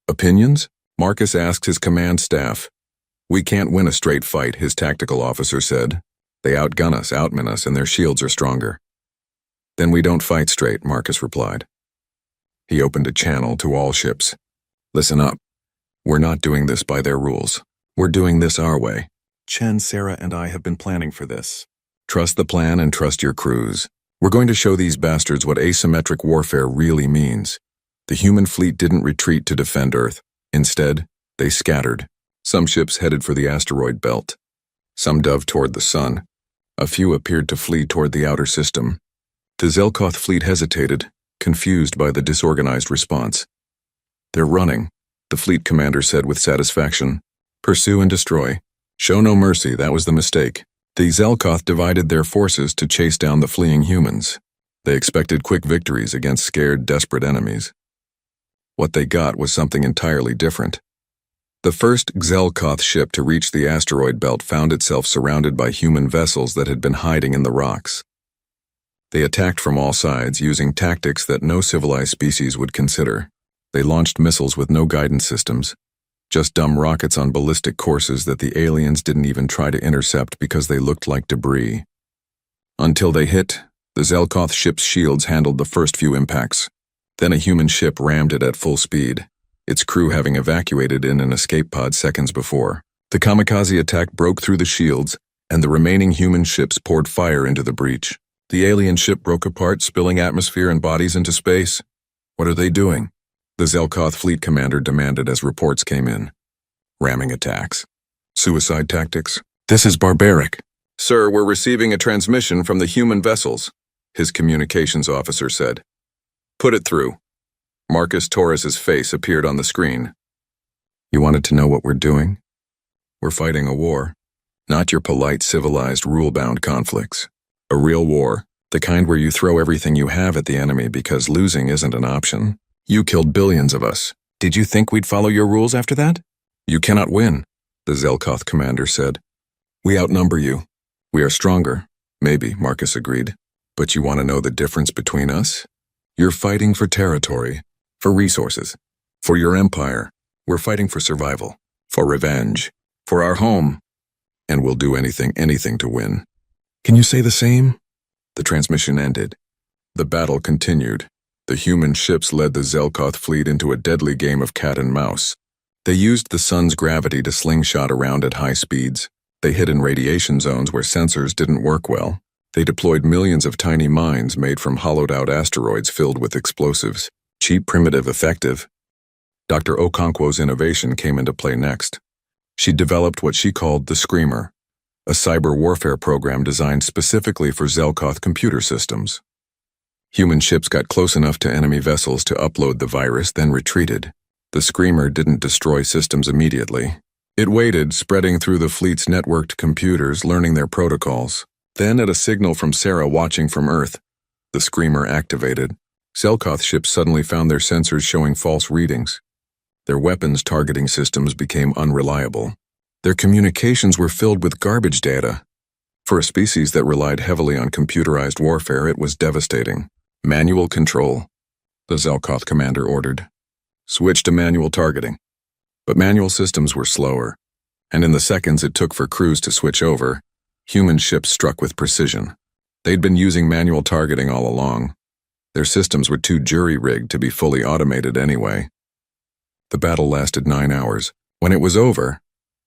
"Opinions?" Marcus asked his command staff. "We can't win a straight fight," his tactical officer said. "They outgun us, outman us, and their shields are stronger." "Then we don't fight straight," Marcus replied. He opened a channel to all ships. "Listen up. We're not doing this by their rules. We're doing this our way. Chen, Sarah, and I have been planning for this. Trust the plan and trust your crews. We're going to show these bastards what asymmetric warfare really means." The human fleet didn't retreat to defend Earth. Instead, they scattered. Some ships headed for the asteroid belt. Some dove toward the sun. A few appeared to flee toward the outer system. The Zelkoth fleet hesitated, confused by the disorganized response. "They're running," the fleet commander said with satisfaction. "Pursue and destroy. Show no mercy, that was the mistake." The Zelkoth divided their forces to chase down the fleeing humans. They expected quick victories against scared, desperate enemies. What they got was something entirely different. The first Zelkoth ship to reach the asteroid belt found itself surrounded by human vessels that had been hiding in the rocks. They attacked from all sides using tactics that no civilized species would consider. They launched missiles with no guidance systems, just dumb rockets on ballistic courses that the aliens didn't even try to intercept because they looked like debris. Until they hit, the Zelkoth ship's shields handled the first few impacts. Then a human ship rammed it at full speed, its crew having evacuated in an escape pod seconds before. The kamikaze attack broke through the shields, and the remaining human ships poured fire into the breach. The alien ship broke apart, spilling atmosphere and bodies into space. "What are they doing?" the Zelkoth fleet commander demanded as reports came in. "Ramming attacks. Suicide tactics. This is barbaric." "Sir, we're receiving a transmission from the human vessels," his communications officer said. "Put it through." Marcus Torres's face appeared on the screen. "You wanted to know what we're doing? We're fighting a war. Not your polite, civilized, rule-bound conflicts. A real war, the kind where you throw everything you have at the enemy because losing isn't an option. You killed billions of us. Did you think we'd follow your rules after that? You cannot win," the Zelkoth commander said. "We outnumber you. We are stronger." "Maybe," Marcus agreed. "But you want to know the difference between us? You're fighting for territory, for resources, for your empire. We're fighting for survival, for revenge, for our home. And we'll do anything to win. Can you say the same?" The transmission ended. The battle continued. The human ships led the Zelkoth fleet into a deadly game of cat and mouse. They used the sun's gravity to slingshot around at high speeds. They hid in radiation zones where sensors didn't work well. They deployed millions of tiny mines made from hollowed-out asteroids filled with explosives. Cheap, primitive, effective. Dr. Okonkwo's innovation came into play next. She developed what she called the Screamer, a cyber warfare program designed specifically for Zelkoth computer systems. Human ships got close enough to enemy vessels to upload the virus, then retreated. The Screamer didn't destroy systems immediately. It waited, spreading through the fleet's networked computers, learning their protocols. Then, at a signal from Sarah watching from Earth, the Screamer activated. Zelkoth ships suddenly found their sensors showing false readings. Their weapons targeting systems became unreliable. Their communications were filled with garbage data. For a species that relied heavily on computerized warfare, it was devastating. Manual control, the Zelkoth commander ordered. Switch to manual targeting. But manual systems were slower, and in the seconds it took for crews to switch over, human ships struck with precision. They'd been using manual targeting all along. Their systems were too jury-rigged to be fully automated anyway. The battle lasted 9 hours. When it was over,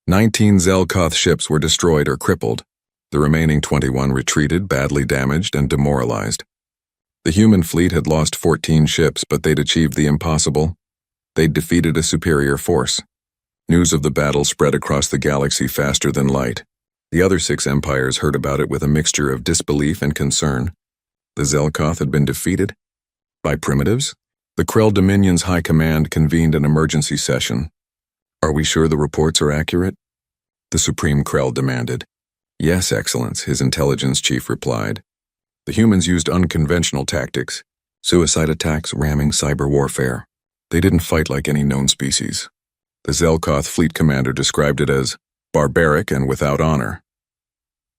19 Zelkoth ships were destroyed or crippled. The remaining 21 retreated, badly damaged and demoralized. The human fleet had lost 14 ships, but they'd achieved the impossible. They'd defeated a superior force. News of the battle spread across the galaxy faster than light. The other 6 empires heard about it with a mixture of disbelief and concern. The Zelkoth had been defeated? By primitives? The Krell Dominion's High Command convened an emergency session. Are we sure the reports are accurate? The Supreme Krell demanded. Yes, Excellence, his intelligence chief replied. The humans used unconventional tactics, suicide attacks, ramming, cyber warfare. They didn't fight like any known species. The Zelkoth fleet commander described it as barbaric and without honor.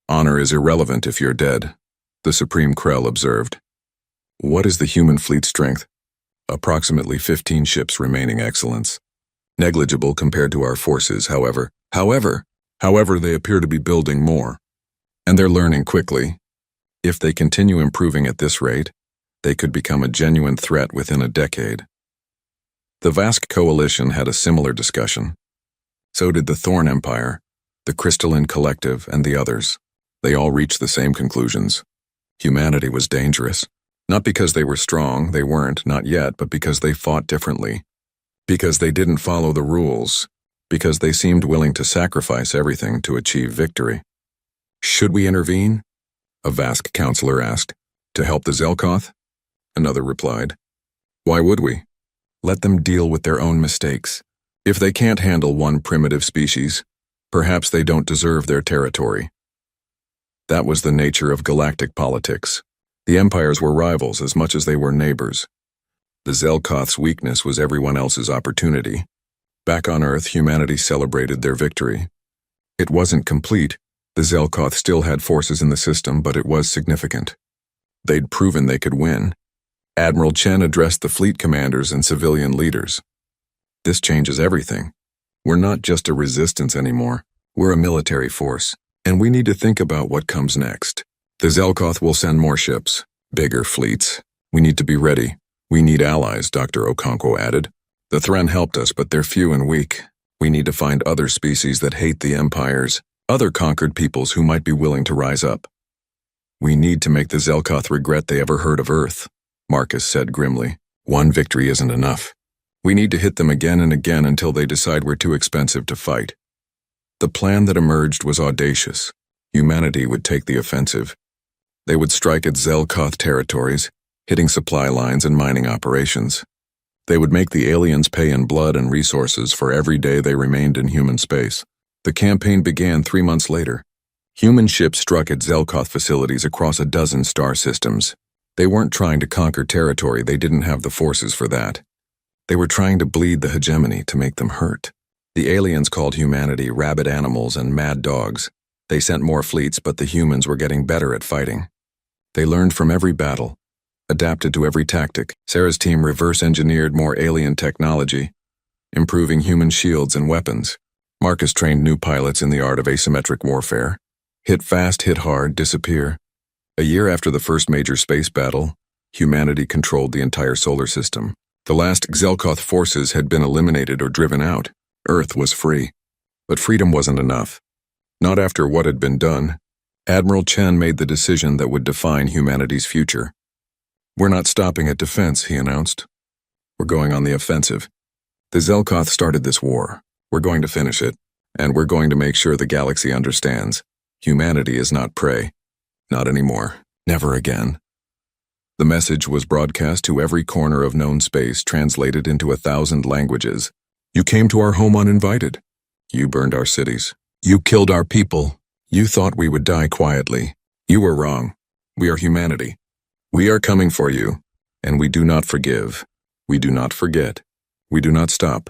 Honor is irrelevant if you're dead, the Supreme Krell observed. What is the human fleet strength? Approximately 15 ships remaining, Excellence. Negligible compared to our forces, however. However, they appear to be building more. And they're learning quickly. If they continue improving at this rate, they could become a genuine threat within a decade. The Vask Coalition had a similar discussion. So did the Thorn Empire, the Crystalline Collective, and the others. They all reached the same conclusions. Humanity was dangerous. Not because they were strong, they weren't, not yet, but because they fought differently. Because they didn't follow the rules. Because they seemed willing to sacrifice everything to achieve victory. Should we intervene? A Vask counselor asked. To help the Zelkoth? Another replied. Why would we? Let them deal with their own mistakes. If they can't handle one primitive species, perhaps they don't deserve their territory. That was the nature of galactic politics. The empires were rivals as much as they were neighbors. The Zelkoth's weakness was everyone else's opportunity. Back on Earth, humanity celebrated their victory. It wasn't complete. The Zelkoth still had forces in the system, but it was significant. They'd proven they could win. Admiral Chen addressed the fleet commanders and civilian leaders. This changes everything. We're not just a resistance anymore. We're a military force, and we need to think about what comes next. The Zelkoth will send more ships, bigger fleets. We need to be ready. We need allies, Dr. Okonkwo added. The Thren helped us, but they're few and weak. We need to find other species that hate the empires, other conquered peoples who might be willing to rise up. We need to make the Zelkoth regret they ever heard of Earth, Marcus said grimly. One victory isn't enough. We need to hit them again and again until they decide we're too expensive to fight. The plan that emerged was audacious. Humanity would take the offensive. They would strike at Zelkoth territories, hitting supply lines and mining operations. They would make the aliens pay in blood and resources for every day they remained in human space. The campaign began 3 months later. Human ships struck at Zelkoth facilities across a dozen star systems. They weren't trying to conquer territory, they didn't have the forces for that. They were trying to bleed the hegemony to make them hurt. The aliens called humanity rabid animals and mad dogs. They sent more fleets, but the humans were getting better at fighting. They learned from every battle, adapted to every tactic. Sarah's team reverse-engineered more alien technology, improving human shields and weapons. Marcus trained new pilots in the art of asymmetric warfare. Hit fast, hit hard, disappear. A year after the first major space battle, humanity controlled the entire solar system. The last Zelkoth forces had been eliminated or driven out. Earth was free. But freedom wasn't enough. Not after what had been done. Admiral Chen made the decision that would define humanity's future. We're not stopping at defense, he announced. We're going on the offensive. The Zelkoth started this war. We're going to finish it, and we're going to make sure the galaxy understands. Humanity is not prey. Not anymore. Never again. The message was broadcast to every corner of known space, translated into 1,000 languages. You came to our home uninvited. You burned our cities. You killed our people. You thought we would die quietly. You were wrong. We are humanity. We are coming for you, and we do not forgive. We do not forget. We do not stop.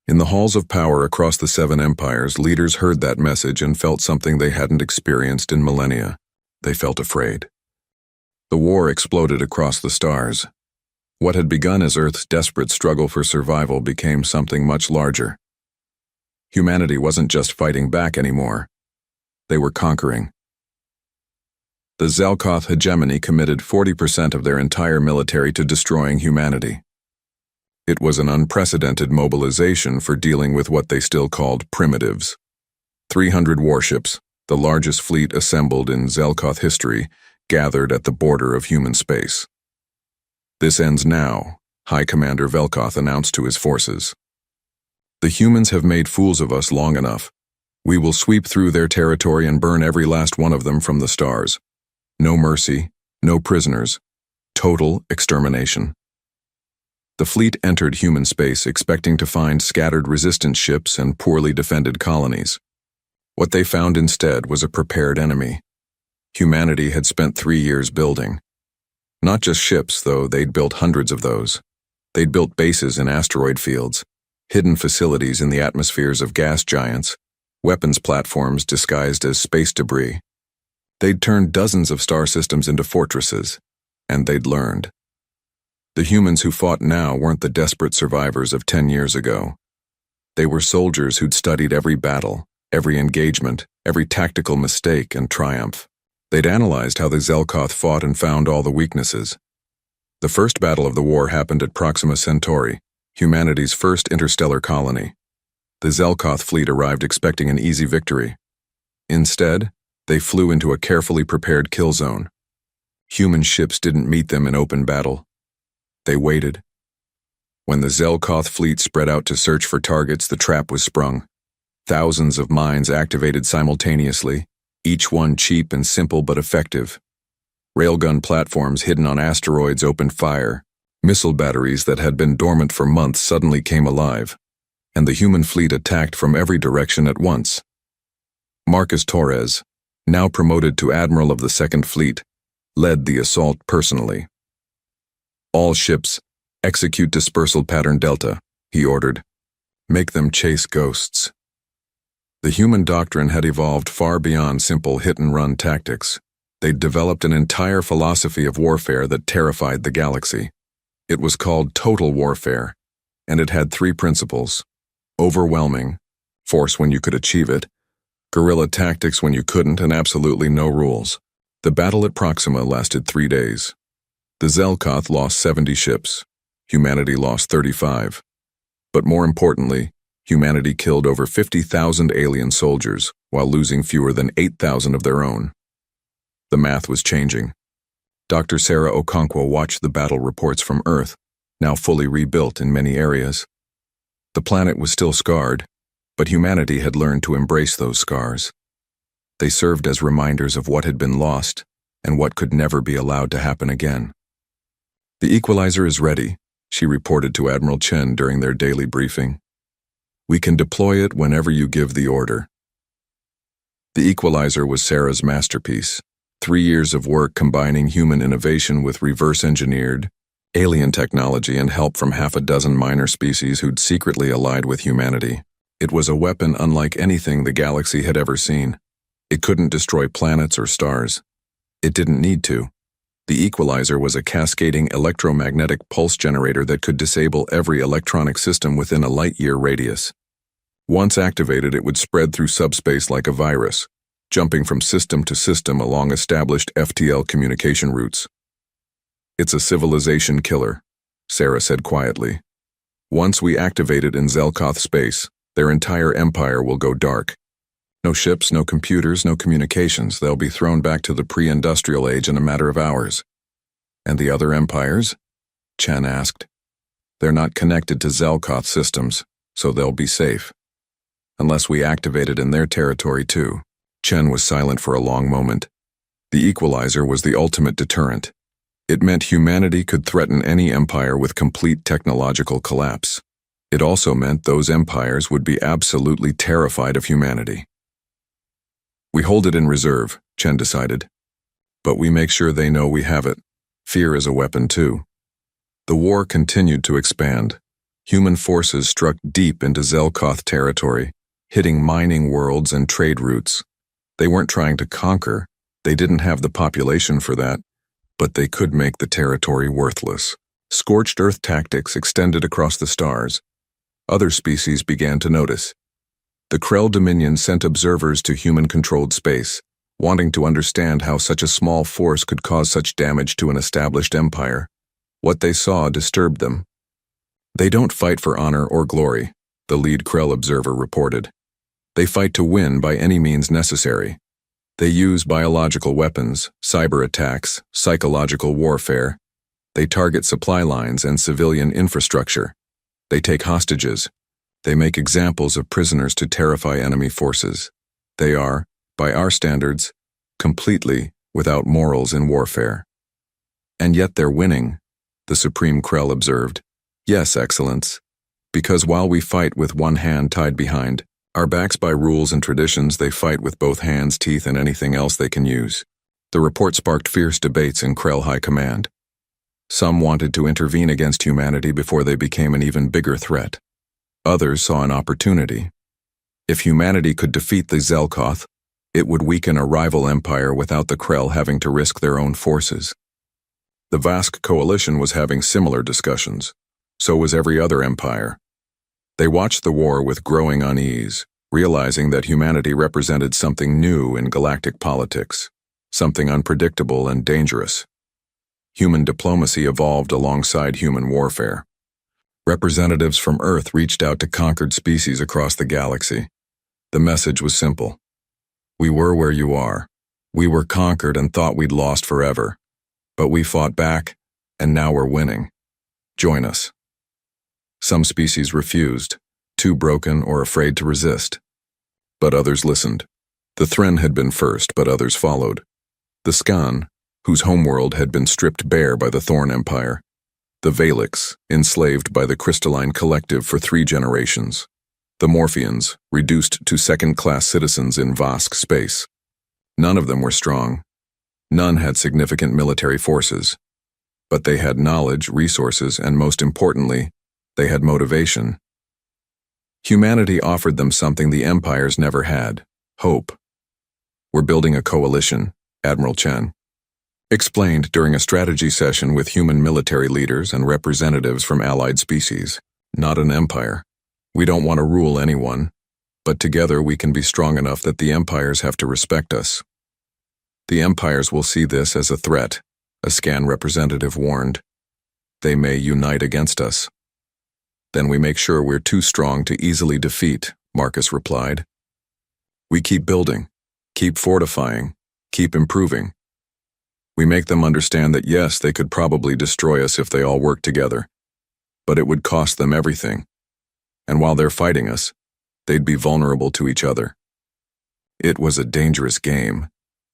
In the halls of power across the 7 empires, leaders heard that message and felt something they hadn't experienced in millennia. They felt afraid. The war exploded across the stars. What had begun as Earth's desperate struggle for survival became something much larger. Humanity wasn't just fighting back anymore. They were conquering. The Zelkoth hegemony committed 40% of their entire military to destroying humanity. It was an unprecedented mobilization for dealing with what they still called primitives. 300 warships, the largest fleet assembled in Zelkoth history, gathered at the border of human space. This ends now, High Commander Velkoth announced to his forces. The humans have made fools of us long enough. We will sweep through their territory and burn every last one of them from the stars. No mercy, no prisoners, total extermination. The fleet entered human space expecting to find scattered resistance ships and poorly defended colonies. What they found instead was a prepared enemy. Humanity had spent 3 years building. Not just ships, though, they'd built hundreds of those. They'd built bases in asteroid fields, hidden facilities in the atmospheres of gas giants, weapons platforms disguised as space debris. They'd turned dozens of star systems into fortresses, and they'd learned. The humans who fought now weren't the desperate survivors of 10 years ago. They were soldiers who'd studied every battle, every engagement, every tactical mistake and triumph. They'd analyzed how the Zelkoth fought and found all the weaknesses. The first battle of the war happened at Proxima Centauri, humanity's first interstellar colony. The Zelkoth fleet arrived expecting an easy victory. Instead, they flew into a carefully prepared kill zone. Human ships didn't meet them in open battle. They waited. When the Zelkoth fleet spread out to search for targets, the trap was sprung. Thousands of mines activated simultaneously, each one cheap and simple but effective. Railgun platforms hidden on asteroids opened fire. Missile batteries that had been dormant for months suddenly came alive, and the human fleet attacked from every direction at once. Marcus Torres, now promoted to Admiral of the Second Fleet, led the assault personally. All ships, execute dispersal pattern Delta, he ordered. Make them chase ghosts. The human doctrine had evolved far beyond simple hit-and-run tactics. They'd developed an entire philosophy of warfare that terrified the galaxy. It was called total warfare, and it had 3 principles: overwhelming, force when you could achieve it, guerrilla tactics when you couldn't, and absolutely no rules. The battle at Proxima lasted 3 days. The Zelkoth lost 70 ships. Humanity lost 35. But more importantly, humanity killed over 50,000 alien soldiers while losing fewer than 8,000 of their own. The math was changing. Dr. Sarah Okonkwo watched the battle reports from Earth, now fully rebuilt in many areas. The planet was still scarred, but humanity had learned to embrace those scars. They served as reminders of what had been lost and what could never be allowed to happen again. The equalizer is ready, she reported to Admiral Chen during their daily briefing. We can deploy it whenever you give the order. The equalizer was Sarah's masterpiece. 3 years of work combining human innovation with reverse-engineered, alien technology and help from half a dozen minor species who'd secretly allied with humanity. It was a weapon unlike anything the galaxy had ever seen. It couldn't destroy planets or stars. It didn't need to. The equalizer was a cascading electromagnetic pulse generator that could disable every electronic system within a light-year radius. Once activated, it would spread through subspace like a virus, jumping from system to system along established FTL communication routes. It's a civilization killer, Sarah said quietly. Once we activate it in Zelkoth space, their entire empire will go dark. No ships, no computers, no communications. They'll be thrown back to the pre-industrial age in a matter of hours. And the other empires? Chen asked. They're not connected to Zelkoth systems, so they'll be safe. Unless we activate it in their territory too. Chen was silent for a long moment. The equalizer was the ultimate deterrent. It meant humanity could threaten any empire with complete technological collapse. It also meant those empires would be absolutely terrified of humanity. We hold it in reserve, Chen decided. But we make sure they know we have it. Fear is a weapon too. The war continued to expand. Human forces struck deep into Zelkoth territory, hitting mining worlds and trade routes. They weren't trying to conquer. They didn't have the population for that, but they could make the territory worthless. Scorched earth tactics extended across the stars. Other species began to notice. The Krell Dominion sent observers to human-controlled space, wanting to understand how such a small force could cause such damage to an established empire. What they saw disturbed them. They don't fight for honor or glory, the lead Krell observer reported. They fight to win by any means necessary. They use biological weapons, cyber attacks, psychological warfare. They target supply lines and civilian infrastructure. They take hostages. They make examples of prisoners to terrify enemy forces. They are, by our standards, completely without morals in warfare. And yet they're winning, the Supreme Krell observed. Yes, Excellence. Because while we fight with one hand tied behind our backs by rules and traditions, they fight with both hands, teeth, and anything else they can use. The report sparked fierce debates in Krell High Command. Some wanted to intervene against humanity before they became an even bigger threat. Others saw an opportunity. If humanity could defeat the Zelkoth, it would weaken a rival empire without the Krell having to risk their own forces. The Vask coalition was having similar discussions. So was every other empire. They watched the war with growing unease, realizing that humanity represented something new in galactic politics, something unpredictable and dangerous. Human diplomacy evolved alongside human warfare. Representatives from Earth reached out to conquered species across the galaxy. The message was simple. We were where you are. We were conquered and thought we'd lost forever. But we fought back, and now we're winning. Join us. Some species refused, too broken or afraid to resist. But others listened. The Thren had been first, but others followed. The Skan, whose homeworld had been stripped bare by the Thorn Empire. The Valix, enslaved by the Crystalline Collective for 3 generations. The Morphians, reduced to second-class citizens in Vask space. None of them were strong. None had significant military forces. But they had knowledge, resources, and most importantly, they had motivation. Humanity offered them something the empires never had: hope. We're building a coalition, Admiral Chen explained during a strategy session with human military leaders and representatives from allied species. Not an empire. We don't want to rule anyone, but together we can be strong enough that the empires have to respect us. The empires will see this as a threat, a Skan representative warned. They may unite against us. Then we make sure we're too strong to easily defeat, Marcus replied. We keep building, keep fortifying, keep improving. We make them understand that yes, they could probably destroy us if they all work together, but it would cost them everything. And while they're fighting us, they'd be vulnerable to each other. It was a dangerous game.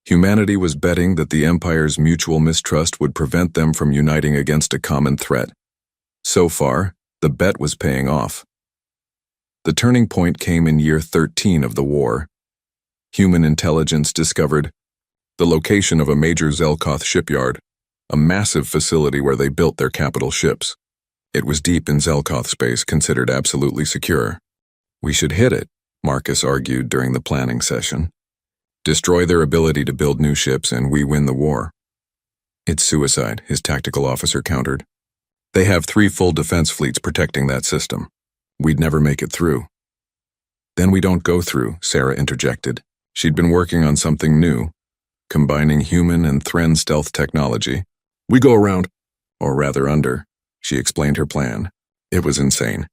Humanity was betting that the Empire's mutual mistrust would prevent them from uniting against a common threat. So far, the bet was paying off. The turning point came in year 13 of the war. Human intelligence discovered the location of a major Zelkoth shipyard, a massive facility where they built their capital ships. It was deep in Zelkoth space, considered absolutely secure. We should hit it, Marcus argued during the planning session. Destroy their ability to build new ships and we win the war. It's suicide, his tactical officer countered. They have 3 full defense fleets protecting that system. We'd never make it through. Then we don't go through, Sarah interjected. She'd been working on something new, combining human and Thren stealth technology. We go around, or rather under, she explained her plan. It was insane.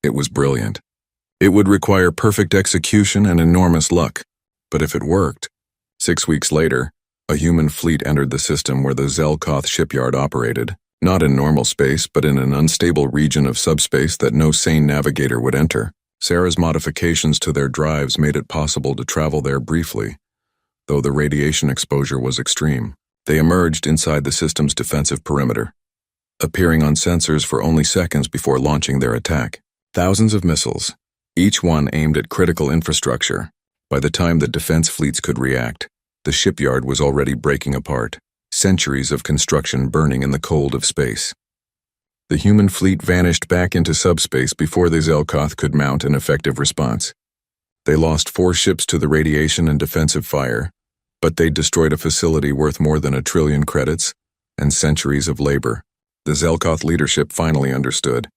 It was brilliant. It would require perfect execution and enormous luck. But if it worked, 6 weeks later, a human fleet entered the system where the Zelkoth shipyard operated, not in normal space, but in an unstable region of subspace that no sane navigator would enter. Sarah's modifications to their drives made it possible to travel there briefly, though the radiation exposure was extreme. They emerged inside the system's defensive perimeter, appearing on sensors for only seconds before launching their attack. Thousands of missiles, each one aimed at critical infrastructure. By the time the defense fleets could react, the shipyard was already breaking apart, centuries of construction burning in the cold of space. The human fleet vanished back into subspace before the Zelkoth could mount an effective response. They lost 4 ships to the radiation and defensive fire, but they destroyed a facility worth more than 1 trillion credits and centuries of labor. The Zelkoth leadership finally understood.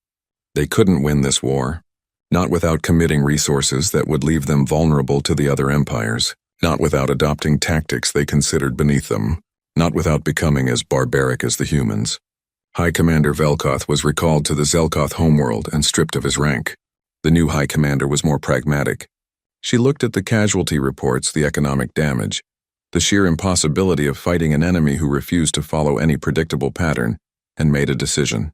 They couldn't win this war, not without committing resources that would leave them vulnerable to the other empires, not without adopting tactics they considered beneath them, not without becoming as barbaric as the humans. High Commander Velkoth was recalled to the Zelkoth homeworld and stripped of his rank. The new High Commander was more pragmatic. She looked at the casualty reports, the economic damage, the sheer impossibility of fighting an enemy who refused to follow any predictable pattern, and made a decision.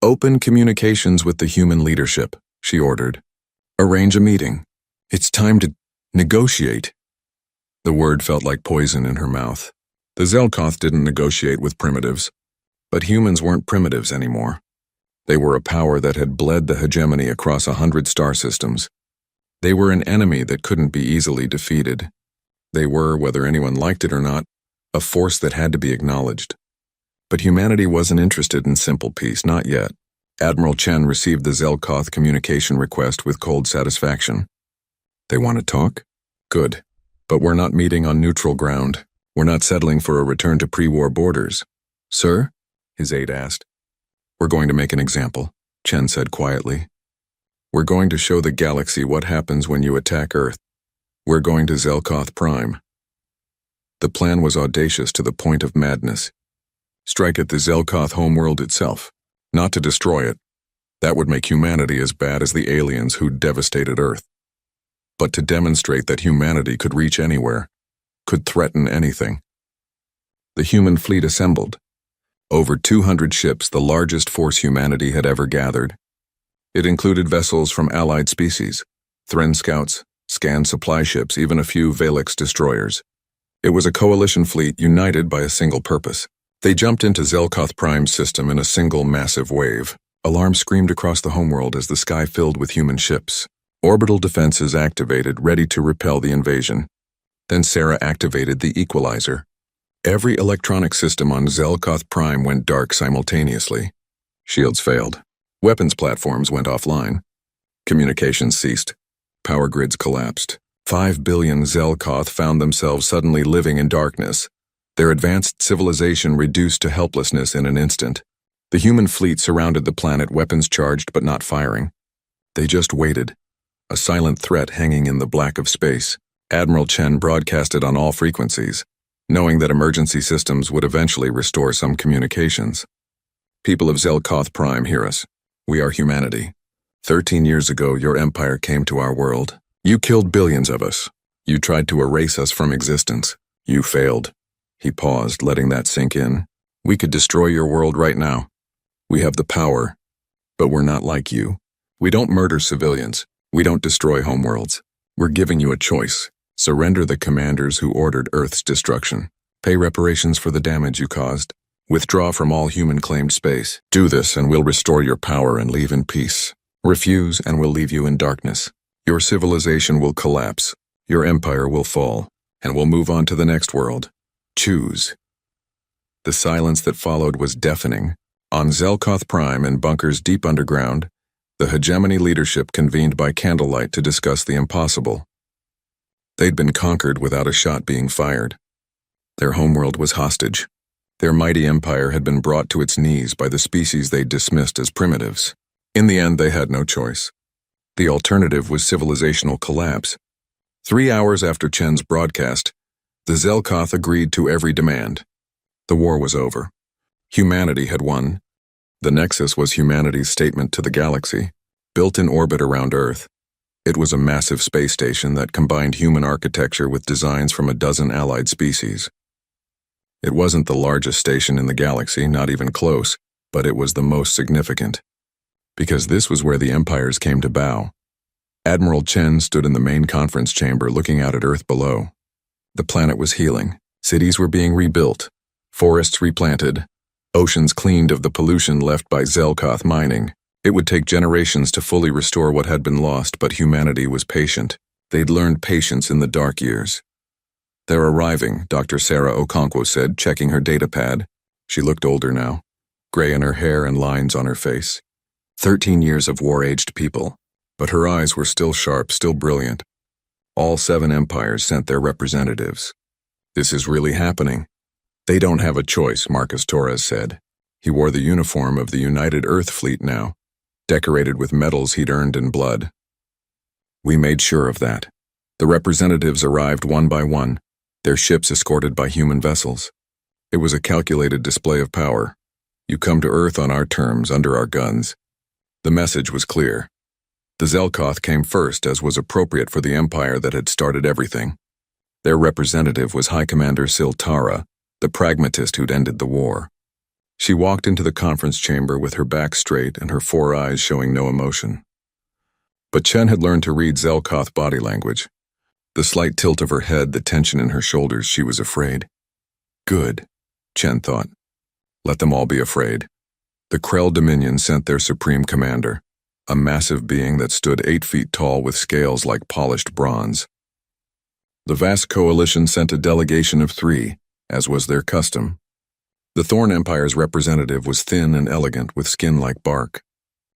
"Open communications with the human leadership," she ordered. "Arrange a meeting. It's time to negotiate." The word felt like poison in her mouth. The Zelkoth didn't negotiate with primitives. But humans weren't primitives anymore. They were a power that had bled the hegemony across 100 star systems. They were an enemy that couldn't be easily defeated. They were, whether anyone liked it or not, a force that had to be acknowledged. But humanity wasn't interested in simple peace, not yet. Admiral Chen received the Zelkoth communication request with cold satisfaction. "They want to talk? Good. But we're not meeting on neutral ground. We're not settling for a return to pre-war borders." "Sir?" his aide asked. "We're going to make an example," Chen said quietly. "We're going to show the galaxy what happens when you attack Earth. We're going to Zelkoth Prime." The plan was audacious to the point of madness. Strike at the Zelkoth homeworld itself, not to destroy it. That would make humanity as bad as the aliens who'd devastated Earth. But to demonstrate that humanity could reach anywhere, could threaten anything. The human fleet assembled. Over 200 ships, the largest force humanity had ever gathered. It included vessels from allied species, Thren scouts, scanned supply ships, even a few Valix destroyers. It was a coalition fleet united by a single purpose. They jumped into Zelkoth Prime's system in a single massive wave. Alarms screamed across the homeworld as the sky filled with human ships. Orbital defenses activated, ready to repel the invasion. Then Sarah activated the equalizer. Every electronic system on Zelkoth Prime went dark simultaneously. Shields failed. Weapons platforms went offline. Communications ceased. Power grids collapsed. 5 billion Zelkoth found themselves suddenly living in darkness, their advanced civilization reduced to helplessness in an instant. The human fleet surrounded the planet, weapons charged but not firing. They just waited, a silent threat hanging in the black of space. Admiral Chen broadcasted on all frequencies, knowing that emergency systems would eventually restore some communications. "People of Zelkoth Prime, hear us. We are humanity. 13 years ago, your empire came to our world. You killed billions of us. You tried to erase us from existence. You failed." He paused, letting that sink in. "We could destroy your world right now. We have the power, but we're not like you. We don't murder civilians. We don't destroy homeworlds. We're giving you a choice. Surrender the commanders who ordered Earth's destruction. Pay reparations for the damage you caused. Withdraw from all human-claimed space. Do this and we'll restore your power and leave in peace. Refuse and we'll leave you in darkness. Your civilization will collapse. Your empire will fall. And we'll move on to the next world. Choose." The silence that followed was deafening. On Zelkoth Prime and bunkers deep underground, the hegemony leadership convened by candlelight to discuss the impossible. They'd been conquered without a shot being fired. Their homeworld was hostage. Their mighty empire had been brought to its knees by the species they'd dismissed as primitives. In the end, they had no choice. The alternative was civilizational collapse. 3 hours after Chen's broadcast, the Zelkoth agreed to every demand. The war was over. Humanity had won. The Nexus was humanity's statement to the galaxy, built in orbit around Earth. It was a massive space station that combined human architecture with designs from a dozen allied species. It wasn't the largest station in the galaxy, not even close, but it was the most significant. Because this was where the empires came to bow. Admiral Chen stood in the main conference chamber looking out at Earth below. The planet was healing. Cities were being rebuilt. Forests replanted. Oceans cleaned of the pollution left by Zelkoth mining. It would take generations to fully restore what had been lost, but humanity was patient. They'd learned patience in the dark years. "They're arriving," Dr. Sarah Okonkwo said, checking her data pad. She looked older now, gray in her hair and lines on her face. 13 years of war-aged people, but her eyes were still sharp, still brilliant. All 7 empires sent their representatives. "This is really happening." "They don't have a choice," Marcus Torres said. He wore the uniform of the United Earth Fleet now, decorated with medals he'd earned in blood. "We made sure of that." The representatives arrived one by one, their ships escorted by human vessels. It was a calculated display of power. "You come to Earth on our terms, under our guns." The message was clear. The Zelkoth came first, as was appropriate for the empire that had started everything. Their representative was High Commander Siltara, the pragmatist who'd ended the war. She walked into the conference chamber with her back straight and her 4 eyes showing no emotion. But Chen had learned to read Zelkoth body language. The slight tilt of her head, the tension in her shoulders, she was afraid. Good, Chen thought. Let them all be afraid. The Krell Dominion sent their supreme commander, a massive being that stood 8 feet tall with scales like polished bronze. The vast coalition sent a delegation of 3, as was their custom. The Thorn Empire's representative was thin and elegant with skin like bark.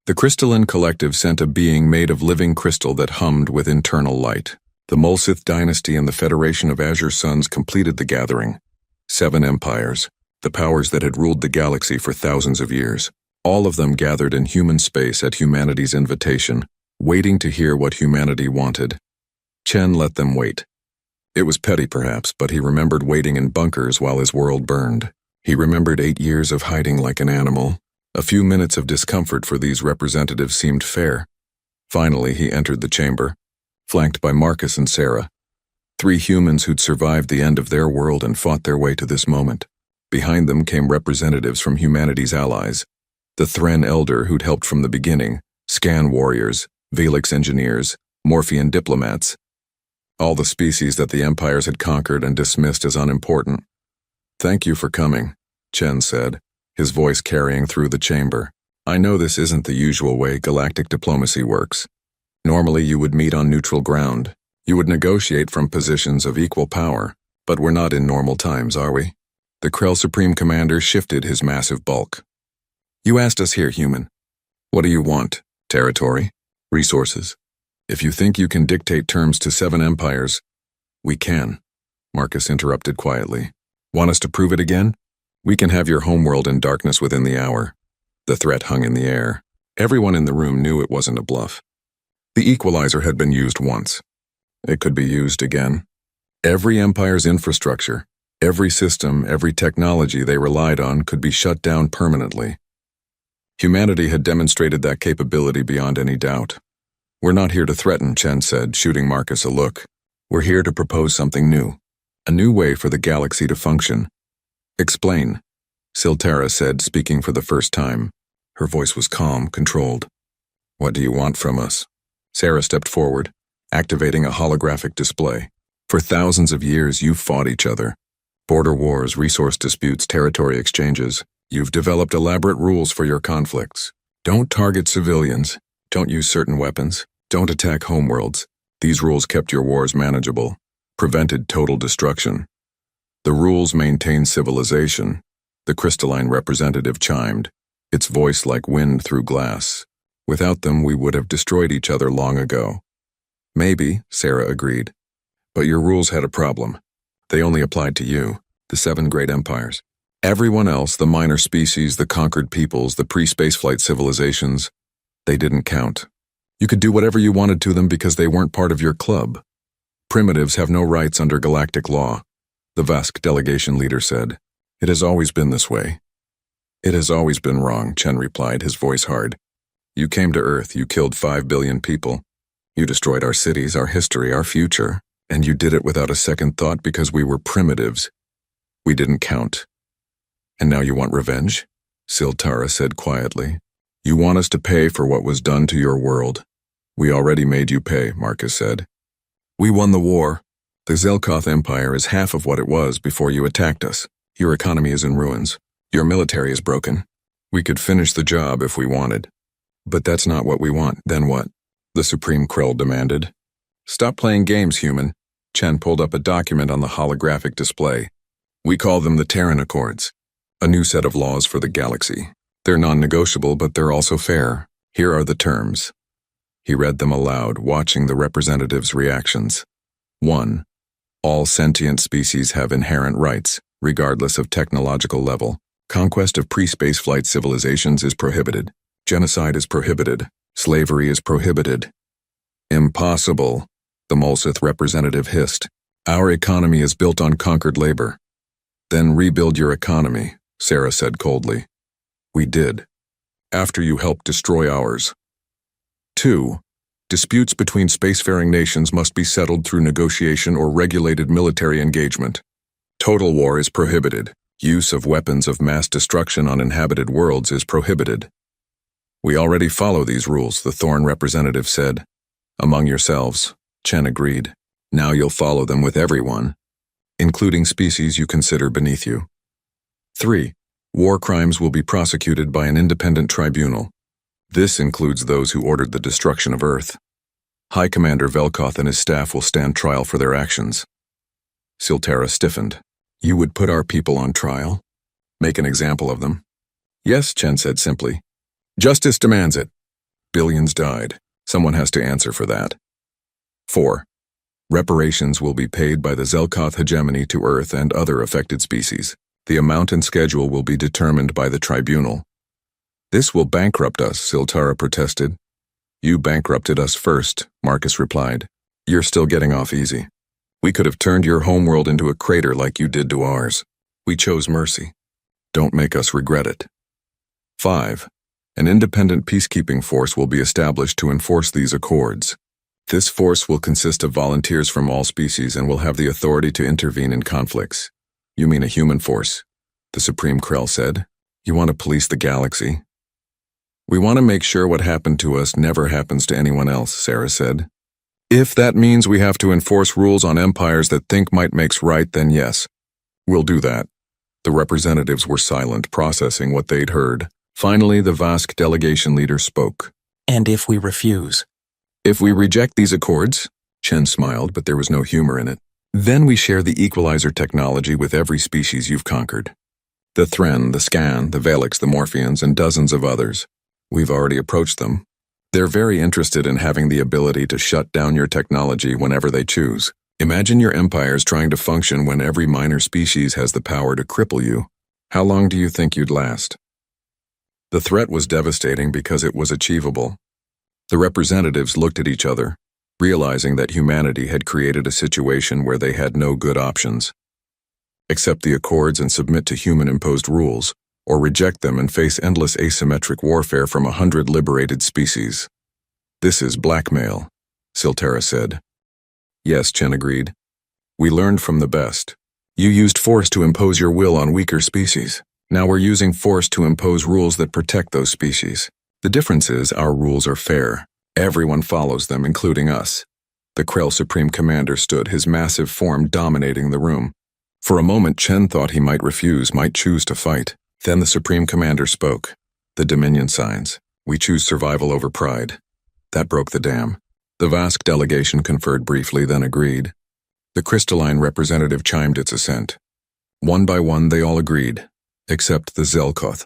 The Crystalline Collective sent a being made of living crystal that hummed with internal light. The Mulsith dynasty and the Federation of Azure Suns completed the gathering. 7 empires, the powers that had ruled the galaxy for thousands of years. All of them gathered in human space at humanity's invitation, waiting to hear what humanity wanted. Chen let them wait. It was petty perhaps, but he remembered waiting in bunkers while his world burned. He remembered 8 years of hiding like an animal. A few minutes of discomfort for these representatives seemed fair. Finally, he entered the chamber, flanked by Marcus and Sarah, 3 humans who'd survived the end of their world and fought their way to this moment. Behind them came representatives from humanity's allies, the Thren Elder who'd helped from the beginning, Scan Warriors, Velix Engineers, Morphean Diplomats, all the species that the empires had conquered and dismissed as unimportant. "Thank you for coming," Chen said, his voice carrying through the chamber. "I know this isn't the usual way galactic diplomacy works. Normally you would meet on neutral ground. You would negotiate from positions of equal power, but we're not in normal times, are we?" The Krell Supreme Commander shifted his massive bulk. "You asked us here, human. What do you want? Territory? Resources? If you think you can dictate terms to 7 empires, we can," Marcus interrupted quietly. "Want us to prove it again? We can have your homeworld in darkness within the hour." The threat hung in the air. Everyone in the room knew it wasn't a bluff. The equalizer had been used once. It could be used again. Every empire's infrastructure, every system, every technology they relied on could be shut down permanently. Humanity had demonstrated that capability beyond any doubt. "We're not here to threaten," Chen said, shooting Marcus a look. "We're here to propose something new. A new way for the galaxy to function." "Explain," Siltara said, speaking for the first time. Her voice was calm, controlled. "What do you want from us?" Sarah stepped forward, activating a holographic display. "For thousands of years, you've fought each other. Border wars, resource disputes, territory exchanges. You've developed elaborate rules for your conflicts. Don't target civilians. Don't use certain weapons. Don't attack homeworlds. These rules kept your wars manageable, prevented total destruction. The rules maintain civilization," the crystalline representative chimed, its voice like wind through glass. "Without them, we would have destroyed each other long ago." "Maybe," Sarah agreed. "But your rules had a problem. They only applied to you, the 7 great empires. Everyone else, the minor species, the conquered peoples, the pre-spaceflight civilizations, they didn't count. You could do whatever you wanted to them because they weren't part of your club. Primitives have no rights under galactic law," the Vask delegation leader said. "It has always been this way." "It has always been wrong," Chen replied, his voice hard. "You came to Earth, you killed 5 billion people. You destroyed our cities, our history, our future, and you did it without a second thought because we were primitives. We didn't count. And now you want revenge?" Siltara said quietly. "You want us to pay for what was done to your world. We already made you pay," Marcus said. "We won the war. The Zelkoth Empire is half of what it was before you attacked us. Your economy is in ruins. Your military is broken. We could finish the job if we wanted. But that's not what we want. Then what? The Supreme Krell demanded. Stop playing games, human. Chen pulled up a document on the holographic display. We call them the Terran Accords. A new set of laws for the galaxy. They're non-negotiable, but they're also fair. Here are the terms. He read them aloud, watching the representatives' reactions. 1. All sentient species have inherent rights, regardless of technological level. Conquest of pre-spaceflight civilizations is prohibited. Genocide is prohibited. Slavery is prohibited. Impossible, the Mulsith representative hissed. Our economy is built on conquered labor. Then rebuild your economy, Sarah said coldly. We did. After you helped destroy ours. 2. Disputes between spacefaring nations must be settled through negotiation or regulated military engagement. Total war is prohibited. Use of weapons of mass destruction on inhabited worlds is prohibited. We already follow these rules, the Thorn representative said. Among yourselves, Chen agreed. Now you'll follow them with everyone, including species you consider beneath you. 3. War crimes will be prosecuted by an independent tribunal. This includes those who ordered the destruction of Earth. High Commander Velkoth and his staff will stand trial for their actions. Siltara stiffened. You would put our people on trial? Make an example of them? Yes, Chen said simply. Justice demands it. Billions died. Someone has to answer for that. 4. Reparations will be paid by the Zelkoth hegemony to Earth and other affected species. The amount and schedule will be determined by the tribunal. This will bankrupt us, Siltara protested. You bankrupted us first, Marcus replied. You're still getting off easy. We could have turned your homeworld into a crater like you did to ours. We chose mercy. Don't make us regret it. 5. An independent peacekeeping force will be established to enforce these accords. This force will consist of volunteers from all species and will have the authority to intervene in conflicts. You mean a human force? The Supreme Krell said. You want to police the galaxy? We want to make sure what happened to us never happens to anyone else, Sarah said. If that means we have to enforce rules on empires that think might makes right, then yes, we'll do that. The representatives were silent, processing what they'd heard. Finally, the Vask delegation leader spoke. And if we refuse? If we reject these accords, Chen smiled, but there was no humor in it, then we share the equalizer technology with every species you've conquered. The Thren, the Scan, the Valix, the Morphians, and dozens of others. We've already approached them. They're very interested in having the ability to shut down your technology whenever they choose. Imagine your empires trying to function when every minor species has the power to cripple you. How long do you think you'd last? The threat was devastating because it was achievable. The representatives looked at each other, realizing that humanity had created a situation where they had no good options. Accept the accords and submit to human-imposed rules, or reject them and face endless asymmetric warfare from 100 liberated species. This is blackmail, Siltara said. Yes, Chen agreed. We learned from the best. You used force to impose your will on weaker species. Now we're using force to impose rules that protect those species. The difference is our rules are fair. Everyone follows them, including us. The Krell Supreme Commander stood, his massive form dominating the room. For a moment, Chen thought he might refuse, might choose to fight. Then the Supreme Commander spoke. The Dominion signs. We choose survival over pride. That broke the dam. The Vask delegation conferred briefly, then agreed. The crystalline representative chimed its assent. One by one, they all agreed, except the Zelkoth.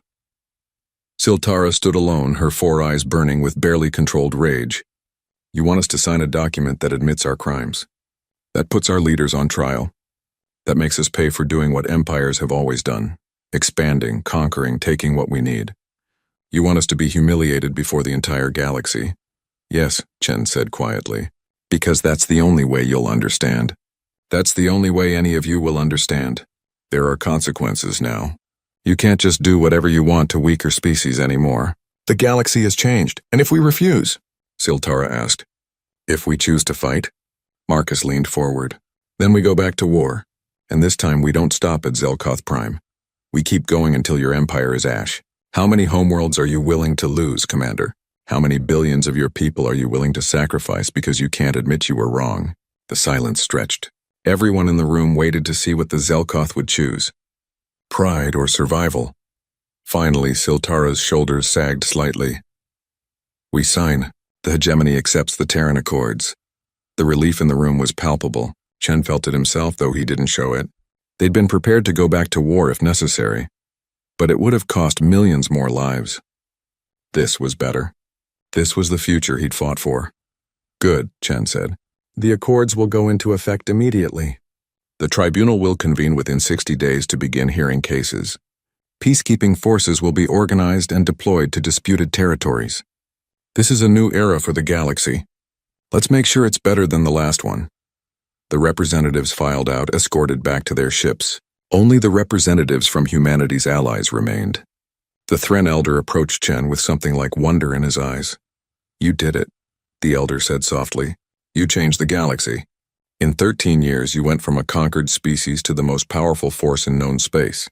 Siltara stood alone, her 4 eyes burning with barely controlled rage. You want us to sign a document that admits our crimes. That puts our leaders on trial. That makes us pay for doing what empires have always done. Expanding, conquering, taking what we need. You want us to be humiliated before the entire galaxy? Yes, Chen said quietly. Because that's the only way you'll understand. That's the only way any of you will understand. There are consequences now. You can't just do whatever you want to weaker species anymore. The galaxy has changed, and if we refuse? Siltara asked. If we choose to fight? Marcus leaned forward. Then we go back to war. And this time we don't stop at Zelkoth Prime. We keep going until your empire is ash. How many homeworlds are you willing to lose, Commander? How many billions of your people are you willing to sacrifice because you can't admit you were wrong? The silence stretched. Everyone in the room waited to see what the Zelkoth would choose. Pride or survival? Finally, Siltara's shoulders sagged slightly. We sign. The hegemony accepts the Terran Accords. The relief in the room was palpable. Chen felt it himself, though he didn't show it. They'd been prepared to go back to war if necessary, but it would have cost millions more lives. This was better. This was the future he'd fought for. Good, Chen said. The Accords will go into effect immediately. The tribunal will convene within 60 days to begin hearing cases. Peacekeeping forces will be organized and deployed to disputed territories. This is a new era for the galaxy. Let's make sure it's better than the last one. The representatives filed out, escorted back to their ships. Only the representatives from humanity's allies remained. The Thren Elder approached Chen with something like wonder in his eyes. You did it, the Elder said softly. You changed the galaxy. In 13 years, you went from a conquered species to the most powerful force in known space.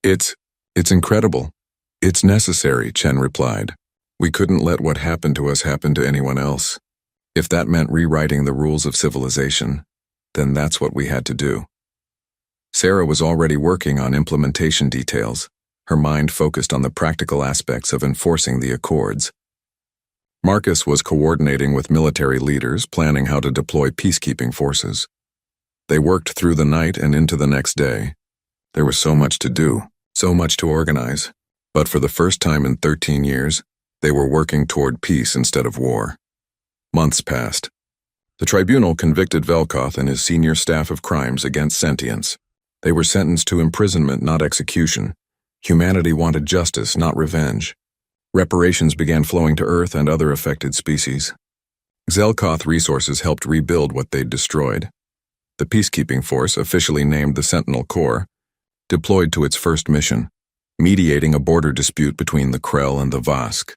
It's incredible. It's necessary, Chen replied. We couldn't let what happened to us happen to anyone else. If that meant rewriting the rules of civilization, then that's what we had to do. Sarah was already working on implementation details, her mind focused on the practical aspects of enforcing the Accords. Marcus was coordinating with military leaders, planning how to deploy peacekeeping forces. They worked through the night and into the next day. There was so much to do, so much to organize, but for the first time in 13 years, they were working toward peace instead of war. Months passed. The tribunal convicted Velkoth and his senior staff of crimes against sentience. They were sentenced to imprisonment, not execution. Humanity wanted justice, not revenge. Reparations began flowing to Earth and other affected species. Zelkoth resources helped rebuild what they'd destroyed. The peacekeeping force, officially named the Sentinel Corps, deployed to its first mission, mediating a border dispute between the Krell and the Vask.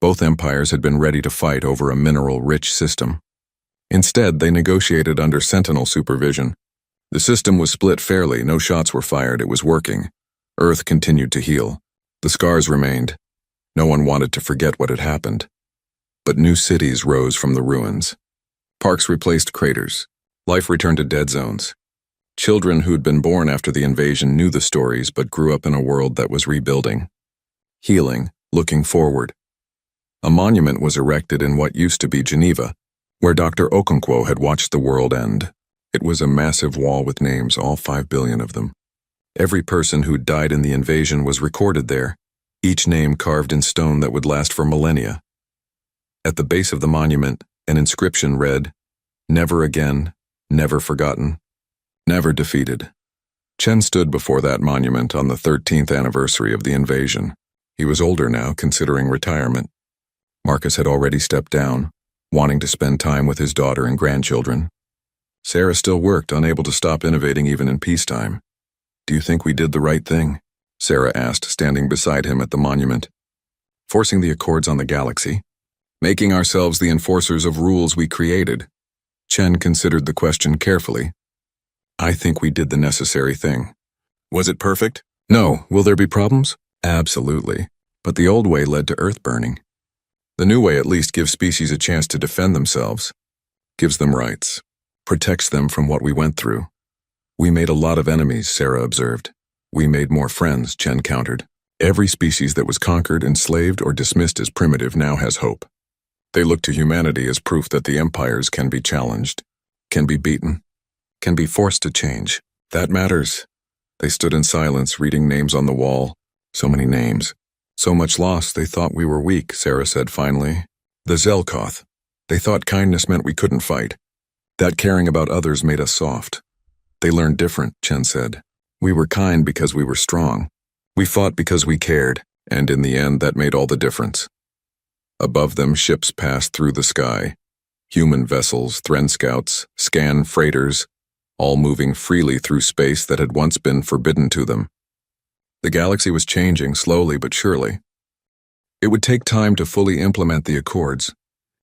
Both empires had been ready to fight over a mineral-rich system. Instead, they negotiated under Sentinel supervision. The system was split fairly, no shots were fired, it was working. Earth continued to heal. The scars remained. No one wanted to forget what had happened. But new cities rose from the ruins. Parks replaced craters. Life returned to dead zones. Children who'd been born after the invasion knew the stories but grew up in a world that was rebuilding. Healing, looking forward. A monument was erected in what used to be Geneva, where Dr. Okonkwo had watched the world end. It was a massive wall with names, all 5 billion of them. Every person who'd died in the invasion was recorded there, each name carved in stone that would last for millennia. At the base of the monument, an inscription read, "Never again, never forgotten, never defeated." Chen stood before that monument on the 13th anniversary of the invasion. He was older now, considering retirement. Marcus had already stepped down, wanting to spend time with his daughter and grandchildren. Sarah still worked, unable to stop innovating even in peacetime. "Do you think we did the right thing?" Sarah asked, standing beside him at the monument. "Forcing the Accords on the galaxy? Making ourselves the enforcers of rules we created?" Chen considered the question carefully. "I think we did the necessary thing." "Was it perfect?" "No. Will there be problems?" "Absolutely. But the old way led to Earth burning. The new way at least gives species a chance to defend themselves, gives them rights, protects them from what we went through." "We made a lot of enemies," Sarah observed. "We made more friends," Chen countered. "Every species that was conquered, enslaved, or dismissed as primitive now has hope. They look to humanity as proof that the empires can be challenged, can be beaten, can be forced to change. That matters." They stood in silence, reading names on the wall. So many names. "So much loss, they thought we were weak," Sarah said finally. "The Zelkoth. They thought kindness meant we couldn't fight. That caring about others made us soft." "They learned different," Chen said. "We were kind because we were strong. We fought because we cared, and in the end that made all the difference." Above them, ships passed through the sky. Human vessels, Thren scouts, scan freighters, all moving freely through space that had once been forbidden to them. The galaxy was changing slowly but surely. It would take time to fully implement the Accords.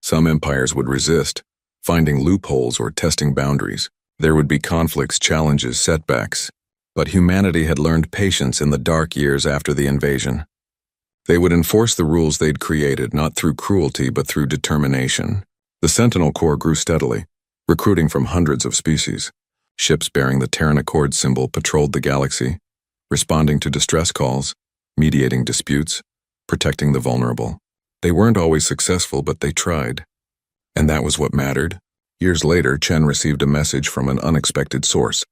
Some empires would resist, finding loopholes or testing boundaries. There would be conflicts, challenges, setbacks. But humanity had learned patience in the dark years after the invasion. They would enforce the rules they'd created, not through cruelty but through determination. The Sentinel Corps grew steadily, recruiting from hundreds of species. Ships bearing the Terran Accord symbol patrolled the galaxy, responding to distress calls, mediating disputes, protecting the vulnerable. They weren't always successful, but they tried. And that was what mattered. Years later, Chen received a message from an unexpected source.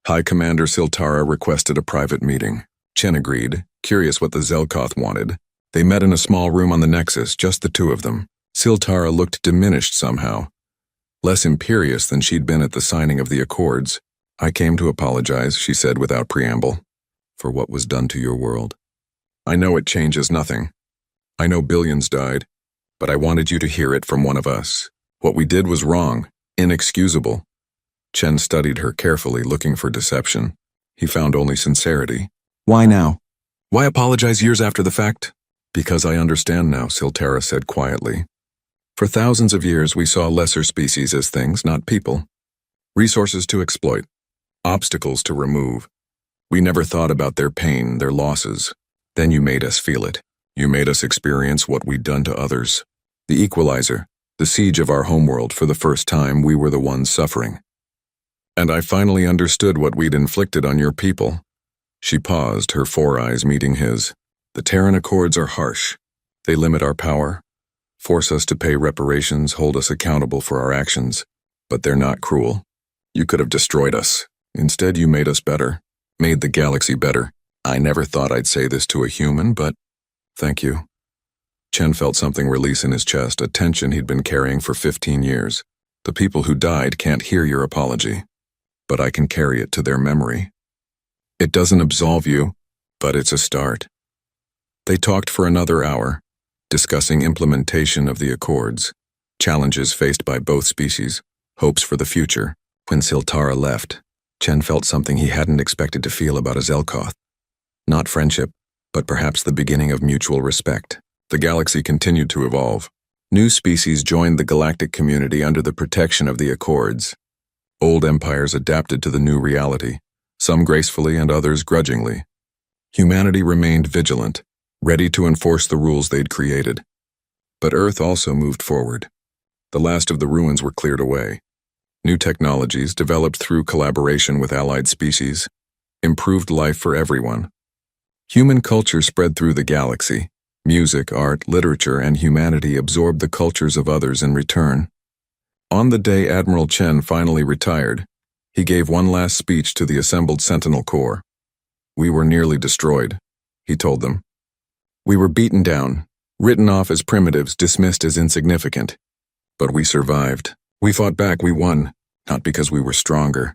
High Commander Siltara requested a private meeting. Chen agreed, curious what the Zelkoth wanted. They met in a small room on the Nexus, just the two of them. Siltara looked diminished somehow, less imperious than she'd been at the signing of the Accords. "I came to apologize," she said without preamble, "for what was done to your world. I know it changes nothing. I know billions died, but I wanted you to hear it from one of us. What we did was wrong, inexcusable." Chen studied her carefully, looking for deception. He found only sincerity. "Why now? Why apologize years after the fact?" "Because I understand now," Siltara said quietly. "For thousands of years we saw lesser species as things, not people. Resources to exploit, obstacles to remove. We never thought about their pain, their losses. Then you made us feel it. You made us experience what we'd done to others. The equalizer, the siege of our homeworld. For the first time, we were the ones suffering. And I finally understood what we'd inflicted on your people." She paused, her four eyes meeting his. "The Terran Accords are harsh. They limit our power, force us to pay reparations, hold us accountable for our actions. But they're not cruel. You could have destroyed us. Instead, you made us better, made the galaxy better. I never thought I'd say this to a human, but thank you." Chen felt something release in his chest, a tension he'd been carrying for 15 years. "The people who died can't hear your apology, but I can carry it to their memory. It doesn't absolve you, but it's a start." They talked for another hour, discussing implementation of the Accords, challenges faced by both species, hopes for the future. When Siltara left, Chen felt something he hadn't expected to feel about a Zelkoth. Not friendship, but perhaps the beginning of mutual respect. The galaxy continued to evolve. New species joined the galactic community under the protection of the Accords. Old empires adapted to the new reality, some gracefully and others grudgingly. Humanity remained vigilant, ready to enforce the rules they'd created. But Earth also moved forward. The last of the ruins were cleared away. New technologies, developed through collaboration with allied species, improved life for everyone. Human culture spread through the galaxy. Music, art, literature, and humanity absorbed the cultures of others in return. On the day Admiral Chen finally retired, he gave one last speech to the assembled Sentinel Corps. "We were nearly destroyed," he told them. "We were beaten down, written off as primitives, dismissed as insignificant. But we survived. We fought back, we won, not because we were stronger,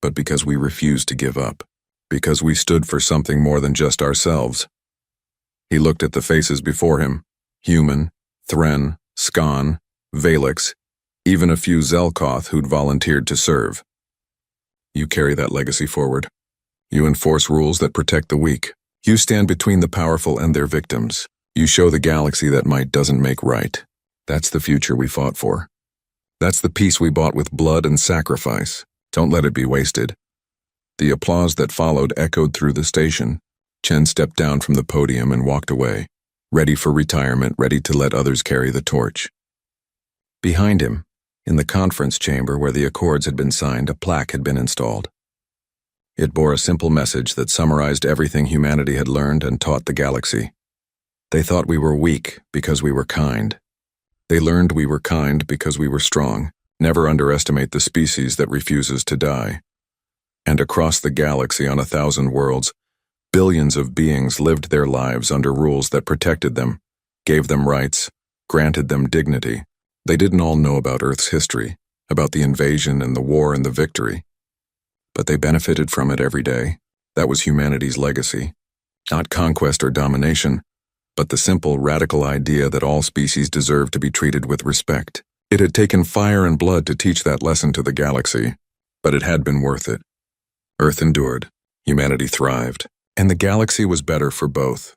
but because we refused to give up, because we stood for something more than just ourselves." He looked at the faces before him, human, Thren, Skan, Valix, even a few Zelkoth who'd volunteered to serve. "You carry that legacy forward. You enforce rules that protect the weak. You stand between the powerful and their victims. You show the galaxy that might doesn't make right. That's the future we fought for. That's the peace we bought with blood and sacrifice. Don't let it be wasted." The applause that followed echoed through the station. Chen stepped down from the podium and walked away, ready for retirement, ready to let others carry the torch. Behind him, in the conference chamber where the Accords had been signed, a plaque had been installed. It bore a simple message that summarized everything humanity had learned and taught the galaxy. They thought we were weak because we were kind. They learned we were kind because we were strong. Never underestimate the species that refuses to die. And across the galaxy on 1,000 worlds, billions of beings lived their lives under rules that protected them, gave them rights, granted them dignity. They didn't all know about Earth's history, about the invasion and the war and the victory. But they benefited from it every day. That was humanity's legacy. Not conquest or domination, but the simple, radical idea that all species deserve to be treated with respect. It had taken fire and blood to teach that lesson to the galaxy, but it had been worth it. Earth endured, humanity thrived, and the galaxy was better for both.